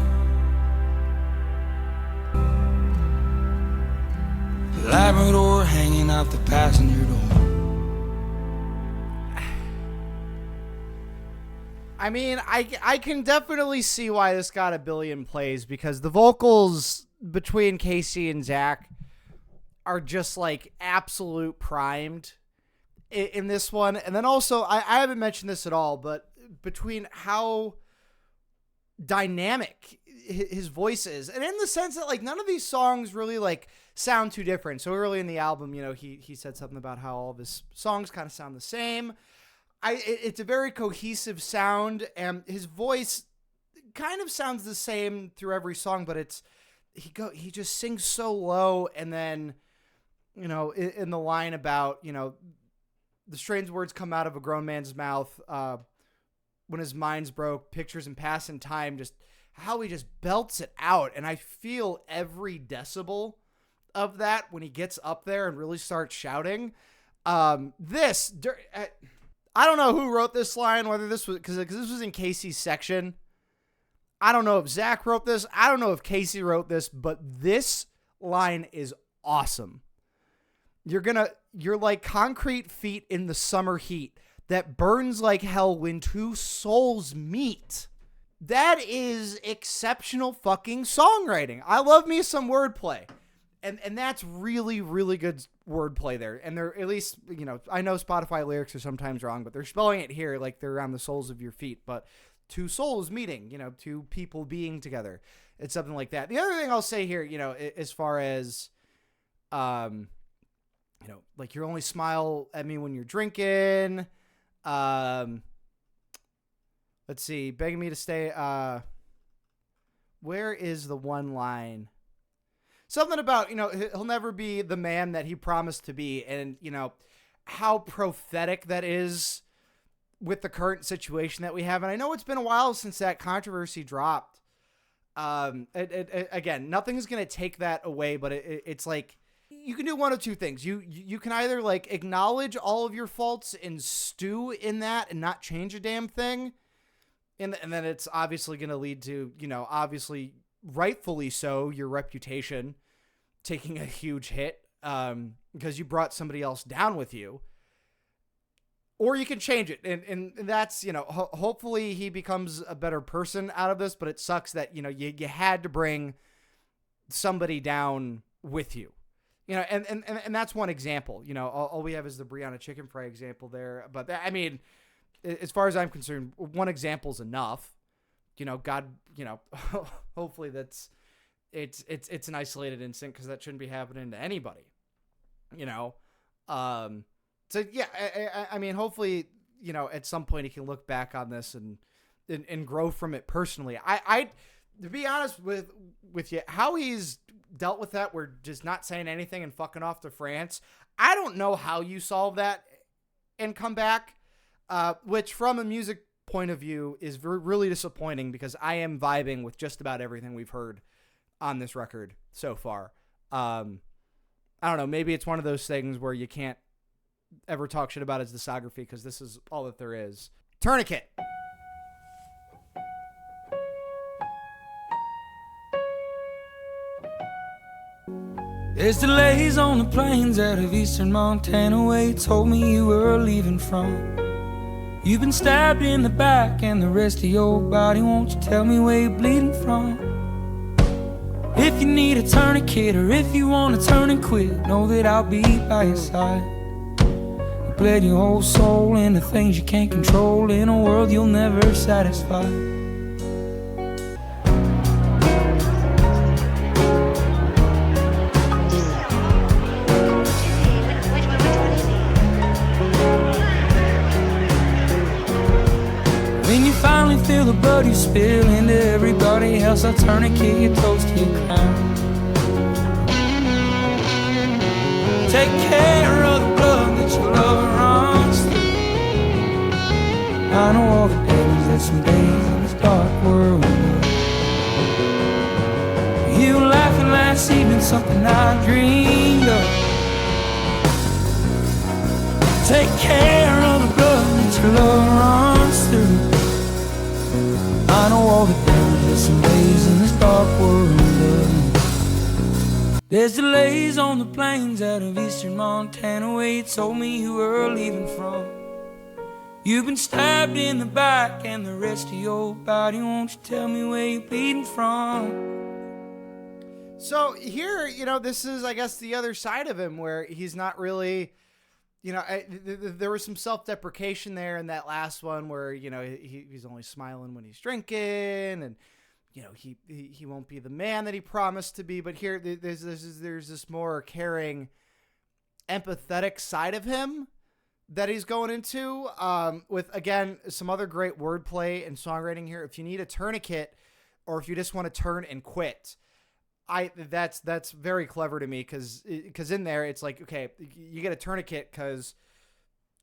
Labrador hanging out the passenger door. I mean, I can definitely see why this got 1 billion plays, because the vocals between Casey and Zach are just like absolute primed in this one. And then also, I haven't mentioned this at all, but between how dynamic his voice is, and in the sense that like none of these songs really like sound too different. So early in the album, you know, he said something about how all of his songs kind of sound the same. It's a very cohesive sound, and his voice kind of sounds the same through every song, but he just sings so low, and then, you know, in the line about, you know, the strange words come out of a grown man's mouth when his mind's broke, pictures and passing time, just how he just belts it out, and I feel every decibel of that when he gets up there and really starts shouting. I don't know who wrote this line, whether this was, because this was in Casey's section. I don't know if Zach wrote this. I don't know if Casey wrote this, but this line is awesome. You're like concrete feet in the summer heat that burns like hell when two souls meet. That is exceptional fucking songwriting. I love me some wordplay. And that's really, really good wordplay there. And they're, at least, you know, I know Spotify lyrics are sometimes wrong, but they're spelling it here like they're on the soles of your feet. But two souls meeting, you know, two people being together. It's something like that. The other thing I'll say here, you know, as far as, you know, like you only smile at me when you're drinking. Let's see, begging me to stay. Where is the one line? Something about, you know, he'll never be the man that he promised to be. And, you know, how prophetic that is with the current situation that we have. And I know it's been a while since that controversy dropped. Again, nothing's going to take that away, but it's like, you can do one of two things. You can either like acknowledge all of your faults and stew in that and not change a damn thing. And then it's obviously going to lead to, you know, obviously rightfully so, your reputation taking a huge hit because you brought somebody else down with you. Or you can change it. And that's, you know, hopefully he becomes a better person out of this, but it sucks that, you know, you had to bring somebody down with you. You know, and that's one example. You know, all we have is the Brianna chicken fry example there. But I mean, as far as I'm concerned, one example is enough. You know, God, you know, hopefully it's an isolated incident, because that shouldn't be happening to anybody. You know, so yeah, I mean, hopefully, you know, at some point he can look back on this and grow from it personally. to be honest with you, how he's dealt with that, we're just not saying anything and fucking off to France. I don't know how you solve that and come back, which from a music point of view is really disappointing because I am vibing with just about everything we've heard on this record so far. I don't know. Maybe it's one of those things where you can't ever talk shit about his discography because this is all that there is. Tourniquet. There's delays on the plains out of eastern Montana where you told me you were leaving from. You've been stabbed in the back and the rest of your body, won't you tell me where you're bleeding from? If you need a tourniquet or if you want to turn and quit, know that I'll be by your side. You bled your whole soul into things you can't control in a world you'll never satisfy. Feel the blood you spill into everybody else, I'll tourniquet your toes to your crown. Take care of the blood that your love runs through. I know all the damage that some days in this dark world will do. You were laughing last evening, something I dreamed of. Take care of the blood that your love runs through. I know all the damage that some days in this dark world does. There's delays on the plains out of eastern Montana where you told me you were leaving from. You've been stabbed in the back and the rest of your body, won't you tell me where you're bleeding from? So here, this is, I guess, the other side of him where he's not really... there was some self-deprecation there in that last one where, he's only smiling when he's drinking and, he won't be the man that he promised to be. But here, there's this more caring, empathetic side of him that he's going into with, again, some other great wordplay and songwriting here. If you need a tourniquet or if you just want to turn and quit, that's very clever to me because in there it's like, okay, you get a tourniquet because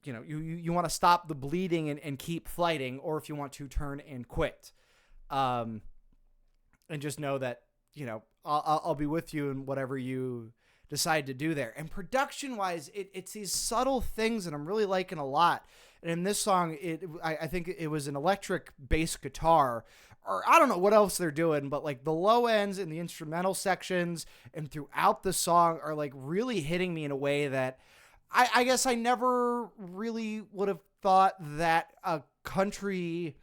you want to stop the bleeding and keep fighting, or if you want to turn and quit, and just know that I'll be with you in whatever you decide to do there. And production wise, it's these subtle things that I'm really liking a lot. And in this song, I think it was an electric bass guitar. Or I don't know what else they're doing, but like the low ends in the instrumental sections and throughout the song are like really hitting me in a way that I guess I never really would have thought that a country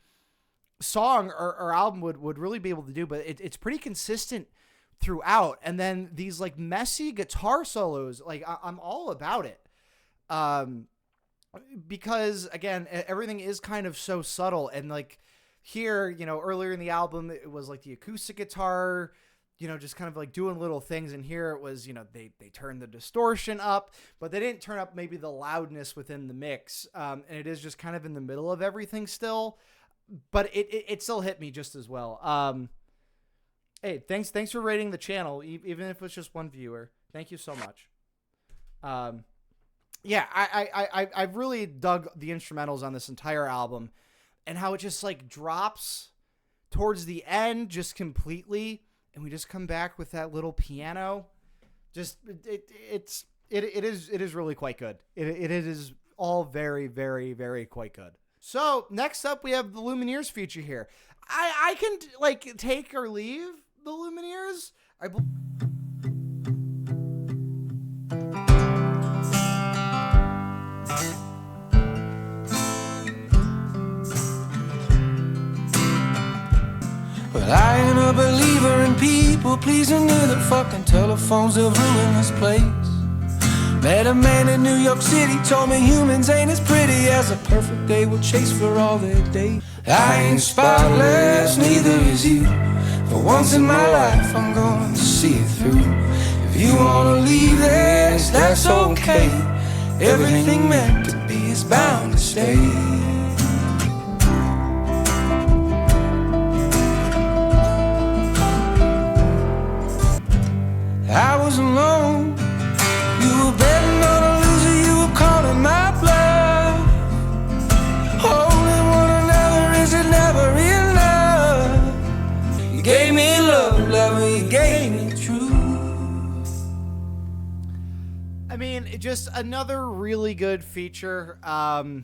song or album would really be able to do, but it's pretty consistent throughout. And then these like messy guitar solos, like I'm all about it. Because again, everything is kind of so subtle and like, here, earlier in the album, it was like the acoustic guitar, just kind of like doing little things. And here it was, they turned the distortion up, but they didn't turn up maybe the loudness within the mix. And it is just kind of in the middle of everything still, but it still hit me just as well. Hey, thanks for rating the channel, even if it's just one viewer. Thank you so much. Yeah, I've really dug the instrumentals on this entire album. And how it just like drops towards the end just completely, and we just come back with that little piano. Just it is really quite good. It is all very, very, very quite good. So next up we have the Lumineers feature here. I can like take or leave the Lumineers. Well, I ain't a believer in people pleasing, neither fucking telephones have ruined this place. Met a man in New York City, told me humans ain't as pretty as a perfect day will chase for all their day. I ain't spotless, neither is you. For once in my life, I'm going to see it through. If you wanna leave this, that's okay. Everything meant to be is bound to stay. I mean, just another really good feature. I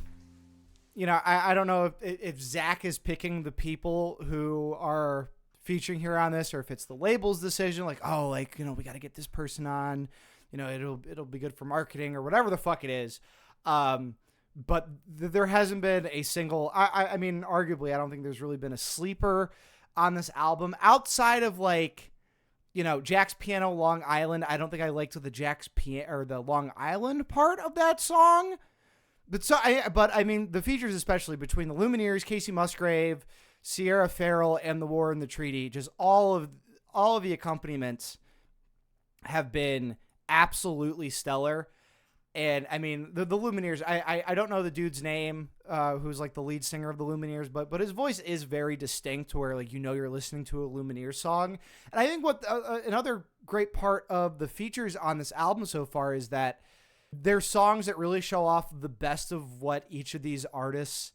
don't know if Zach is picking the people who are featuring here on this, or if it's the label's decision. Like, oh, like, we got to get this person on. It'll be good for marketing or whatever the fuck it is. But there hasn't been a single. I mean, arguably, I don't think there's really been a sleeper on this album outside of like, Jack's Piano, Long Island. I don't think I liked the Jack's Piano or the Long Island part of that song. But I mean, the features, especially between the Lumineers, Casey Musgrave, Sierra Farrell, and the War and the Treaty, just all of the accompaniments have been absolutely stellar. And I mean, the Lumineers, I don't know the dude's name, who's like the lead singer of the Lumineers, but his voice is very distinct to where, like, you're listening to a Lumineers song. And I think what another great part of the features on this album so far is that they're songs that really show off the best of what each of these artists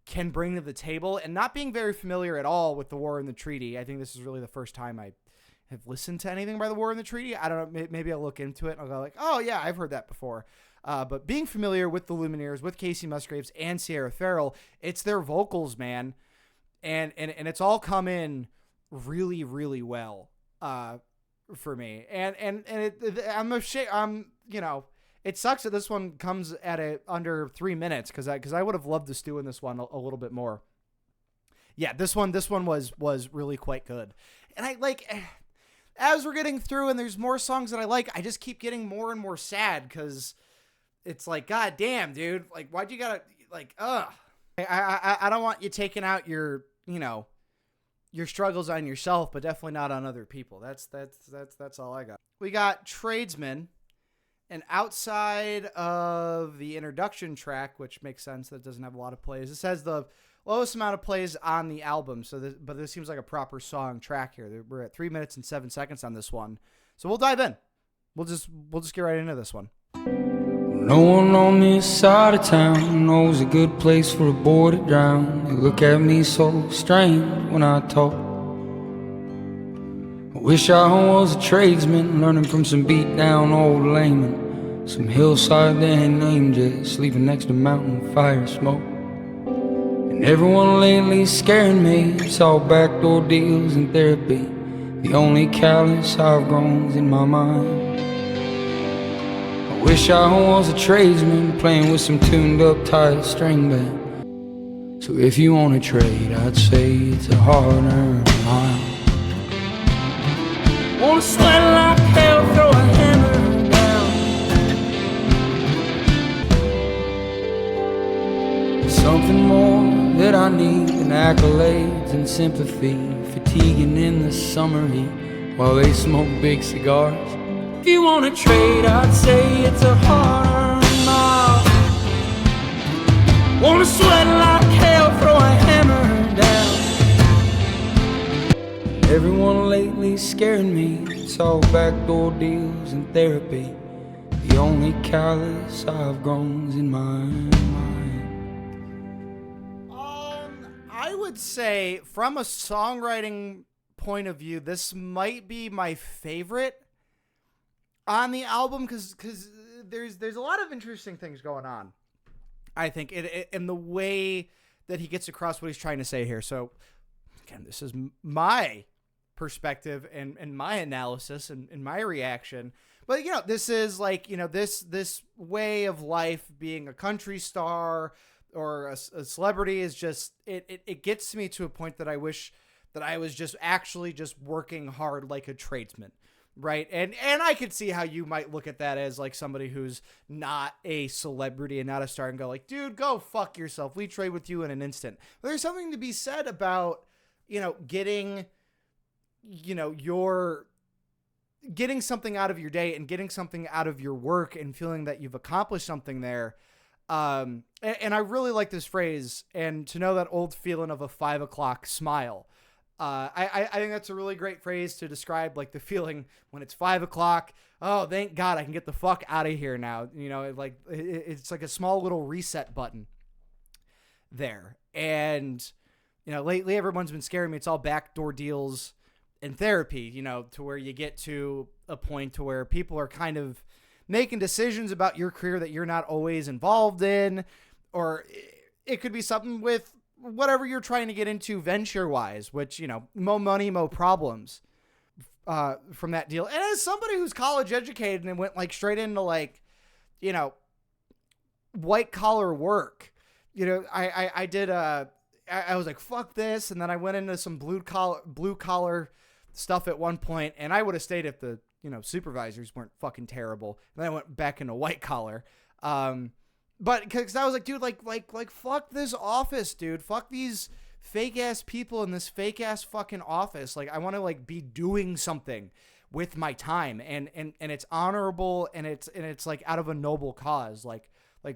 can bring to the table. And not being very familiar at all with the War and the Treaty, I think this is really the first time I have listened to anything by the War and the Treaty. I don't know, maybe I'll look into it and I'll go like, oh yeah, I've heard that before. But being familiar with the Lumineers, with Casey Musgraves and Sierra Farrell, it's their vocals, man. And it's all come in really, really well, for me. And I'm ashamed, it sucks that this one comes at under 3 minutes, because I would have loved to stew in this one a little bit more. Yeah, this one was really quite good. And I like, as we're getting through and there's more songs that I like, I just keep getting more and more sad, because it's like, God damn, dude, like, why'd you gotta, like, ugh. I don't want you taking out your struggles on yourself, but definitely not on other people. That's all I got. We got Tradesman. And outside of the introduction track, which makes sense that it doesn't have a lot of plays, this has the lowest amount of plays on the album. But this seems like a proper song track here. We're at 3 minutes and 7 seconds on this one, so we'll dive in. We'll just get right into this one. No one on this side of town knows a good place for a boy to drown. They look at me so strange when I talk. I wish I was a tradesman, learning from some beat down old laymen. Some hillside they ain't named yet, sleeping next to mountain fire smoke. And everyone lately scaring me, it's all backdoor deals and therapy. The only callous I've grown's in my mind. I wish I was a tradesman, playing with some tuned up tight string band. So if you want to trade, I'd say it's a hard-earned mile. Wanna sweat like hell, throw a hammer down. Something more that I need than accolades and sympathy, fatiguing in the summer heat while they smoke big cigars. If you wanna trade, I'd say it's a hard-earned mile. Wanna sweat like hell, throw a hammer down. Everyone lately scaring me, it's all backdoor deals and therapy. The only callous I've grown's in my mind. I would say, from a songwriting point of view, this might be my favorite on the album, because there's a lot of interesting things going on, I think, in the way that he gets across what he's trying to say here. So, again, this is my perspective and my analysis and my reaction. But, this is like, this way of life, being a country star or a celebrity, is just, it gets me to a point that I wish that I was just actually just working hard like a tradesman. Right. And I could see how you might look at that as like somebody who's not a celebrity and not a star and go like, dude, go fuck yourself. We trade with you in an instant. But there's something to be said about, getting, getting something out of your day and getting something out of your work and feeling that you've accomplished something there. And I really like this phrase, and to know that old feeling of a 5 o'clock smile. I think that's a really great phrase to describe like the feeling when it's 5 o'clock. Oh, thank God I can get the fuck out of here now. It's like a small little reset button there. And, lately everyone's been scaring me. It's all backdoor deals and therapy, to where you get to a point to where people are kind of making decisions about your career that you're not always involved in, or it could be something with whatever you're trying to get into venture-wise, which, you know, mo money, mo problems from that deal. And as somebody who's college educated and went like straight into like, you know, white collar work, you know, I did I was like, fuck this, and then I went into some blue collar stuff at one point, and I would have stayed if the, you know, supervisors weren't fucking terrible. And then I went back into white collar. But because I was like, dude, like fuck this office, dude. Fuck these fake ass people in this fake ass fucking office. Like, I want to like be doing something with my time, and it's honorable, and it's like out of a noble cause, like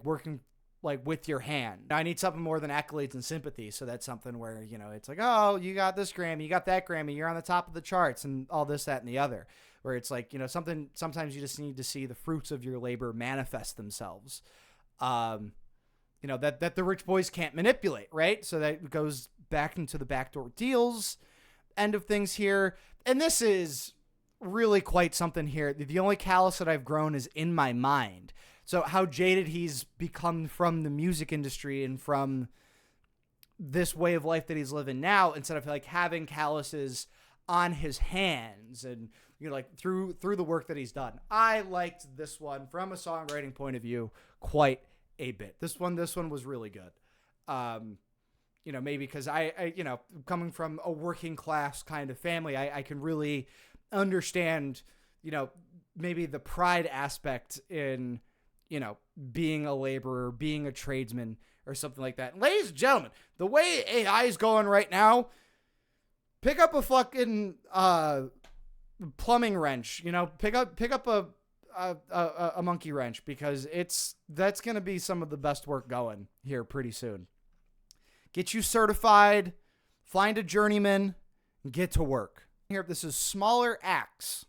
working like with your hand. I need something more than accolades and sympathy. So that's something where, you know, it's like, oh, you got this Grammy, you got that Grammy, you're on the top of the charts, and all this, that, and the other. Where it's like, you know, sometimes you just need to see the fruits of your labor manifest themselves. You know, that the rich boys can't manipulate, right? So that goes back into the backdoor deals end of things here. And this is really quite something here. The only callus that I've grown is in my mind. So how jaded he's become from the music industry and from this way of life that he's living now, instead of like having calluses on his hands, and, you know, like through the work that he's done. I liked this one from a songwriting point of view quite a bit. This one was really good. You know, maybe because I, you know, coming from a working class kind of family, I can really understand, you know, maybe the pride aspect in, you know, being a laborer, being a tradesman, or something like that. Ladies and gentlemen, the way AI is going right now, pick up a fucking plumbing wrench, you know, pick up a monkey wrench, because that's going to be some of the best work going here pretty soon. Get you certified, find a journeyman, and get to work. Here, this is Smaller Acts.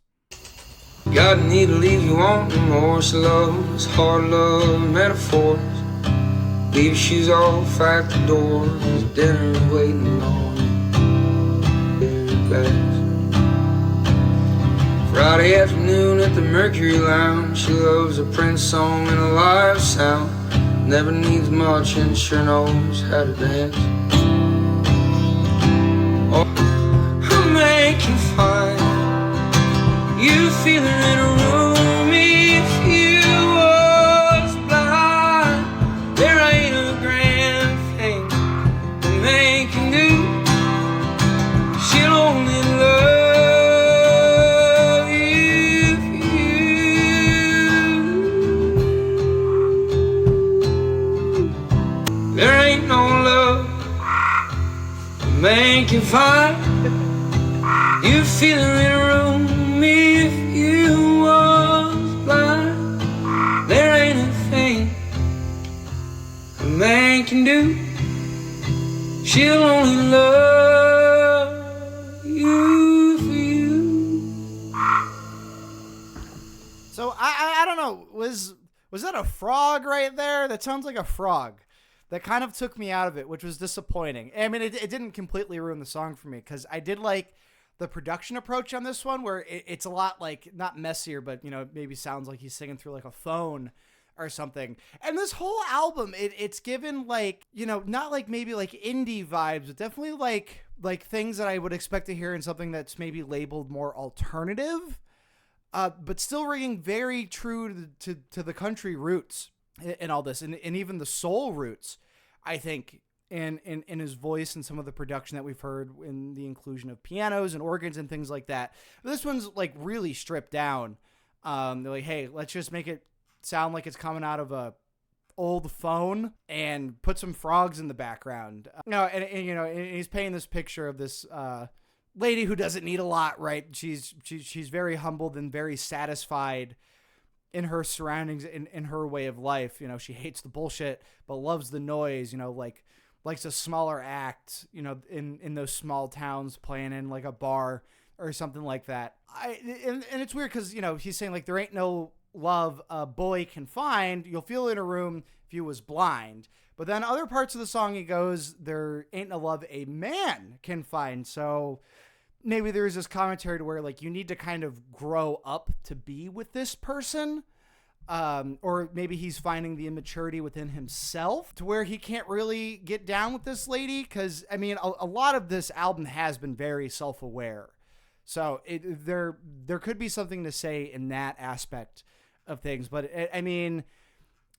God need to leave you wanting more slows, hard love metaphors. Leave your shoes off at the door, dinner's waiting on you. Friday afternoon at the Mercury Lounge, she loves a Prince song and a live sound. Never needs much and sure knows how to dance. Oh, I'm making fun. You feel it in a room if you was blind. There ain't a grand thing that they can do. She'll only love you if you. There ain't no love to make you fine. You feel it in a room if you was blind. There ain't a thing a man can do. She'll only love you for you. So I don't know, was that a frog right there? That sounds like a frog. That kind of took me out of it, which was disappointing. I mean, it didn't completely ruin the song for me, because I did like the production approach on this one, where it's a lot like, not messier, but, you know, maybe sounds like he's singing through like a phone or something. And this whole album, it's given like, you know, not like maybe like indie vibes, but definitely like things that I would expect to hear in something that's maybe labeled more alternative, but still ringing very true to the country roots and all this, and even the soul roots, I think, in his voice and some of the production that we've heard in the inclusion of pianos and organs and things like that. But this one's like really stripped down. They're like, hey, let's just make it sound like it's coming out of a old phone and put some frogs in the background. No, and you know, and he's painting this picture of this lady who doesn't need a lot, right? She's very humbled and very satisfied in her surroundings, in her way of life. You know, she hates the bullshit, but loves the noise, you know, likes a smaller act, you know, in those small towns, playing in like a bar or something like that. And it's weird because, you know, he's saying like, there ain't no love a boy can find. You'll feel in a room if you was blind. But then other parts of the song, he goes, there ain't no love a man can find. So maybe there's this commentary to where like, you need to kind of grow up to be with this person. or maybe he's finding the immaturity within himself to where he can't really get down with this lady. Because, I mean, a lot of this album has been very self-aware. So there could be something to say in that aspect of things. But, I mean,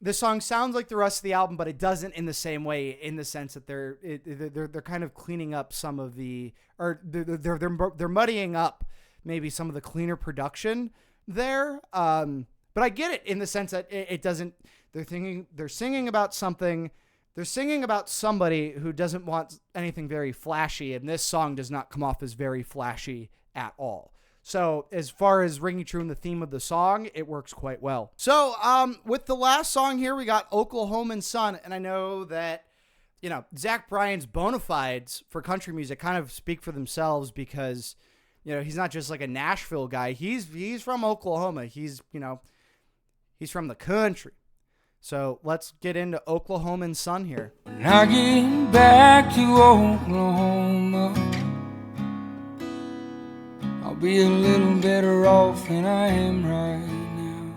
this song sounds like the rest of the album, but it doesn't in the same way, in the sense that they're kind of cleaning up some of the, or they're muddying up maybe some of the cleaner production there. But I get it in the sense that it doesn't, they're singing about something, they're singing about somebody who doesn't want anything very flashy, and this song does not come off as very flashy at all. So as far as ringing true in the theme of the song, it works quite well. So with the last song here, we got Oklahomian Son, and I know that, you know, Zach Bryan's bona fides for country music kind of speak for themselves, because, you know, he's not just like a Nashville guy. He's from Oklahoma. He's from the country. So let's get into Oklahomian Son here. When I get back to Oklahoma, I'll be a little better off than I am right now.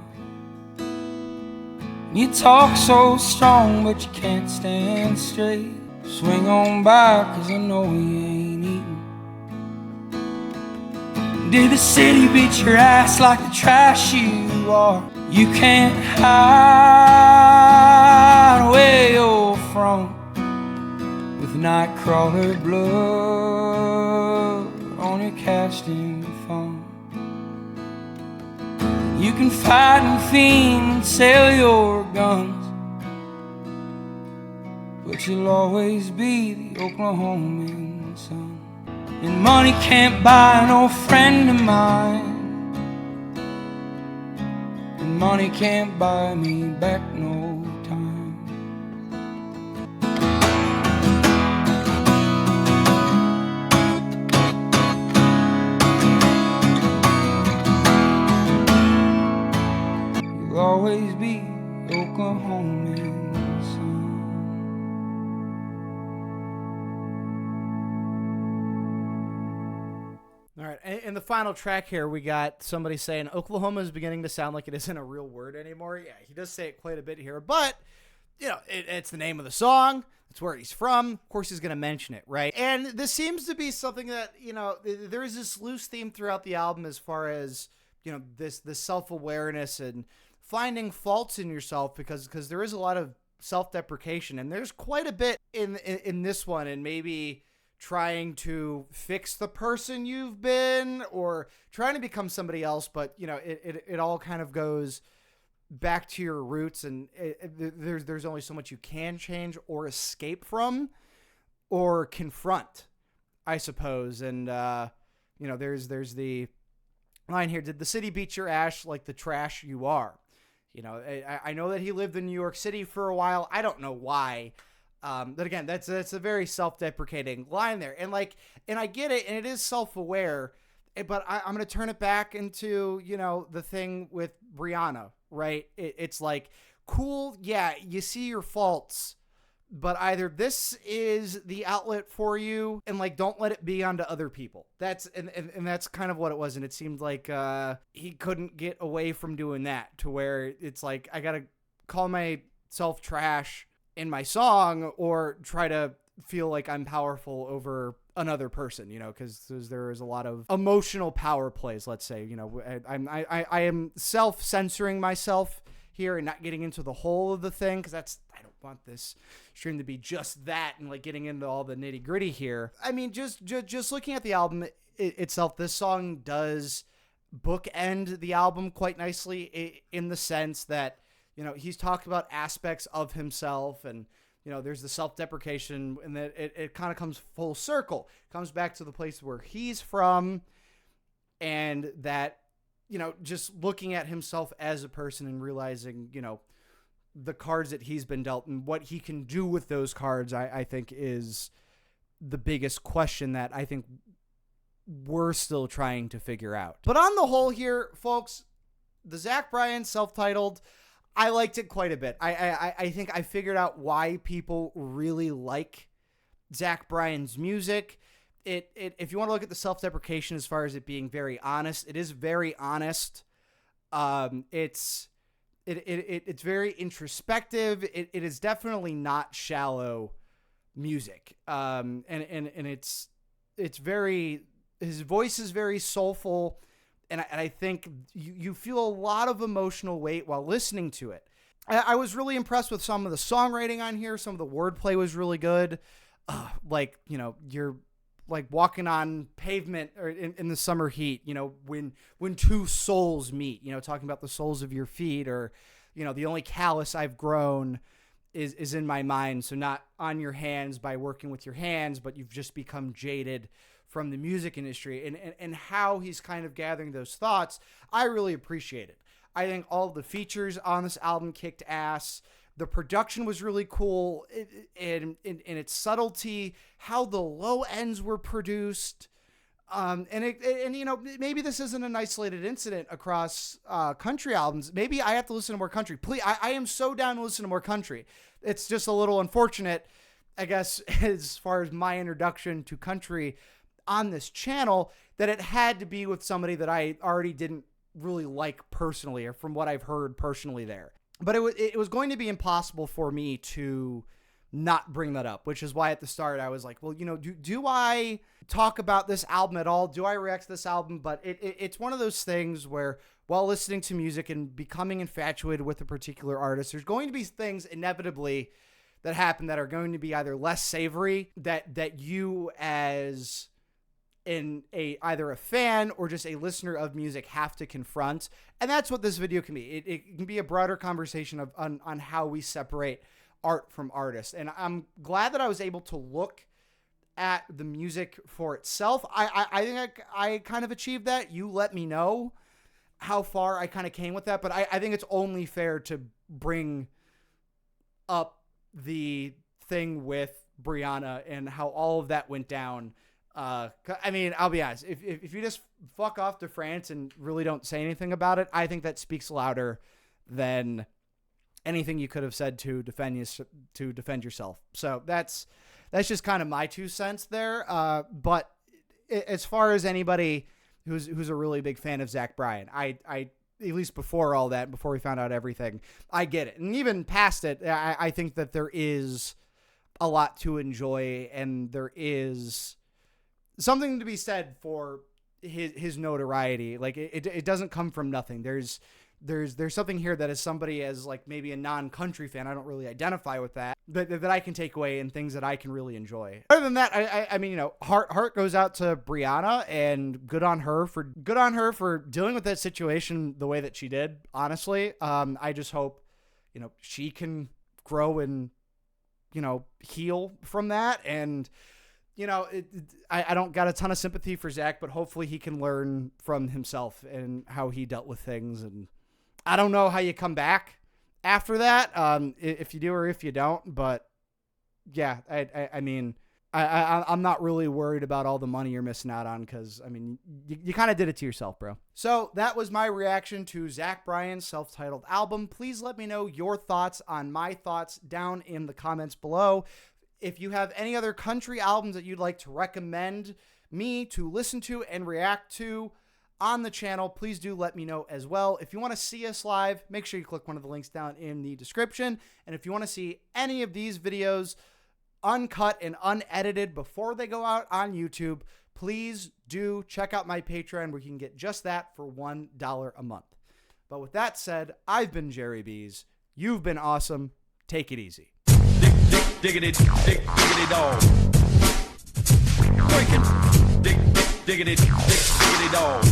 You talk so strong, but you can't stand straight. Swing on by, 'cause I know you ain't eating. Did the city beat your ass like the trash you are? You can't hide where you're from, with nightcrawler blood on your casting phone. You can fight and fiend and sell your guns, but you'll always be the Oklahomian son. And money can't buy no friend of mine, and money can't buy me back no time. You'll always be Oklahomian son. All right, in the final track here, we got somebody saying Oklahoma is beginning to sound like it isn't a real word anymore. Yeah, he does say it quite a bit here, but, you know, it's the name of the song. It's where he's from. Of course, he's going to mention it, right? And this seems to be something that, you know, there is this loose theme throughout the album as far as, you know, this self-awareness and finding faults in yourself, because there is a lot of self-deprecation, and there's quite a bit in this one, and maybe trying to fix the person you've been or trying to become somebody else. But, you know, it all kind of goes back to your roots, and there's only so much you can change or escape from or confront, I suppose. And, you know, there's the line here, did the city beat your ass like the trash you are? You know, I know that he lived in New York City for a while. I don't know why. But again, that's a very self-deprecating line there. And I get it, and it is self-aware, but I'm going to turn it back into, you know, the thing with Brianna, right? It's like, cool, yeah, you see your faults, but either this is the outlet for you, and like, don't let it be onto other people. That's kind of what it was. And it seemed like he couldn't get away from doing that, to where it's like, I got to call myself trash in my song or try to feel like I'm powerful over another person, you know, because there is a lot of emotional power plays, let's say. You know, I am self-censoring myself here and not getting into the whole of the thing, because I don't want this stream to be just that and like getting into all the nitty gritty here. I mean, just looking at the album itself, this song does bookend the album quite nicely, in the sense that, you know, he's talked about aspects of himself, and, you know, there's the self-deprecation, and that it kind of comes full circle, comes back to the place where he's from, and that, you know, just looking at himself as a person and realizing, you know, the cards that he's been dealt and what he can do with those cards, I think is the biggest question that I think we're still trying to figure out. But on the whole here, folks, the Zach Bryan self-titled, I liked it quite a bit. I think I figured out why people really like Zach Bryan's music. If you want to look at the self-deprecation as far as it being very honest, it is very honest. It's It's very introspective. It is definitely not shallow music. And it's very, his voice is very soulful. And I think you feel a lot of emotional weight while listening to it. I was really impressed with some of the songwriting on here. Some of the wordplay was really good. Like, you know, you're like walking on pavement or in the summer heat, you know, when two souls meet, you know, talking about the soles of your feet, or, you know, the only callus I've grown is in my mind. So not on your hands by working with your hands, but you've just become jaded from the music industry, and how he's kind of gathering those thoughts. I really appreciate it. I think all the features on this album kicked ass. The production was really cool in its subtlety, how the low ends were produced. And you know, maybe this isn't an isolated incident across country albums. Maybe I have to listen to more country. Please, I am so down to listen to more country. It's just a little unfortunate, I guess, as far as my introduction to country on this channel, that it had to be with somebody that I already didn't really like personally, or from what I've heard personally there. But it was going to be impossible for me to not bring that up, which is why at the start I was like, well, you know, do I talk about this album at all? Do I react to this album? But it's one of those things where while listening to music and becoming infatuated with a particular artist, there's going to be things inevitably that happen that are going to be either less savory, that you as either a fan or just a listener of music have to confront. And that's what this video can be. It can be a broader conversation on how we separate art from artists. And I'm glad that I was able to look at the music for itself. I think I kind of achieved that. You let me know how far I kind of came with that, but I think it's only fair to bring up the thing with Brianna and how all of that went down. I mean, I'll be honest, if you just fuck off to France and really don't say anything about it, I think that speaks louder than anything you could have said to defend yourself. So that's just kind of my 2 cents there. But as far as anybody who's a really big fan of Zach Bryan, I at least before all that, before we found out everything, I get it. And even past it, I think that there is a lot to enjoy, and there is something to be said for his notoriety. Like it doesn't come from nothing. There's something here that as somebody as like maybe a non-country fan, I don't really identify with that I can take away, and things that I can really enjoy. Other than that, I mean, you know, heart goes out to Brianna, and good on her for dealing with that situation the way that she did. Honestly, I just hope, you know, she can grow and, you know, heal from that. And, you know, I don't got a ton of sympathy for Zach, but hopefully he can learn from himself and how he dealt with things. And I don't know how you come back after that, if you do or if you don't. But yeah, I mean, I'm not really worried about all the money you're missing out on, because, I mean, you kind of did it to yourself, bro. So that was my reaction to Zach Bryan's self-titled album. Please let me know your thoughts on my thoughts down in the comments below. If you have any other country albums that you'd like to recommend me to listen to and react to on the channel, please do let me know as well. If you want to see us live, make sure you click one of the links down in the description. And if you want to see any of these videos uncut and unedited before they go out on YouTube, please do check out my Patreon, where you can get just that for $1 a month. But with that said, I've been Jerry B's. You've been awesome. Take it easy. Diggity dog. Diggity dog.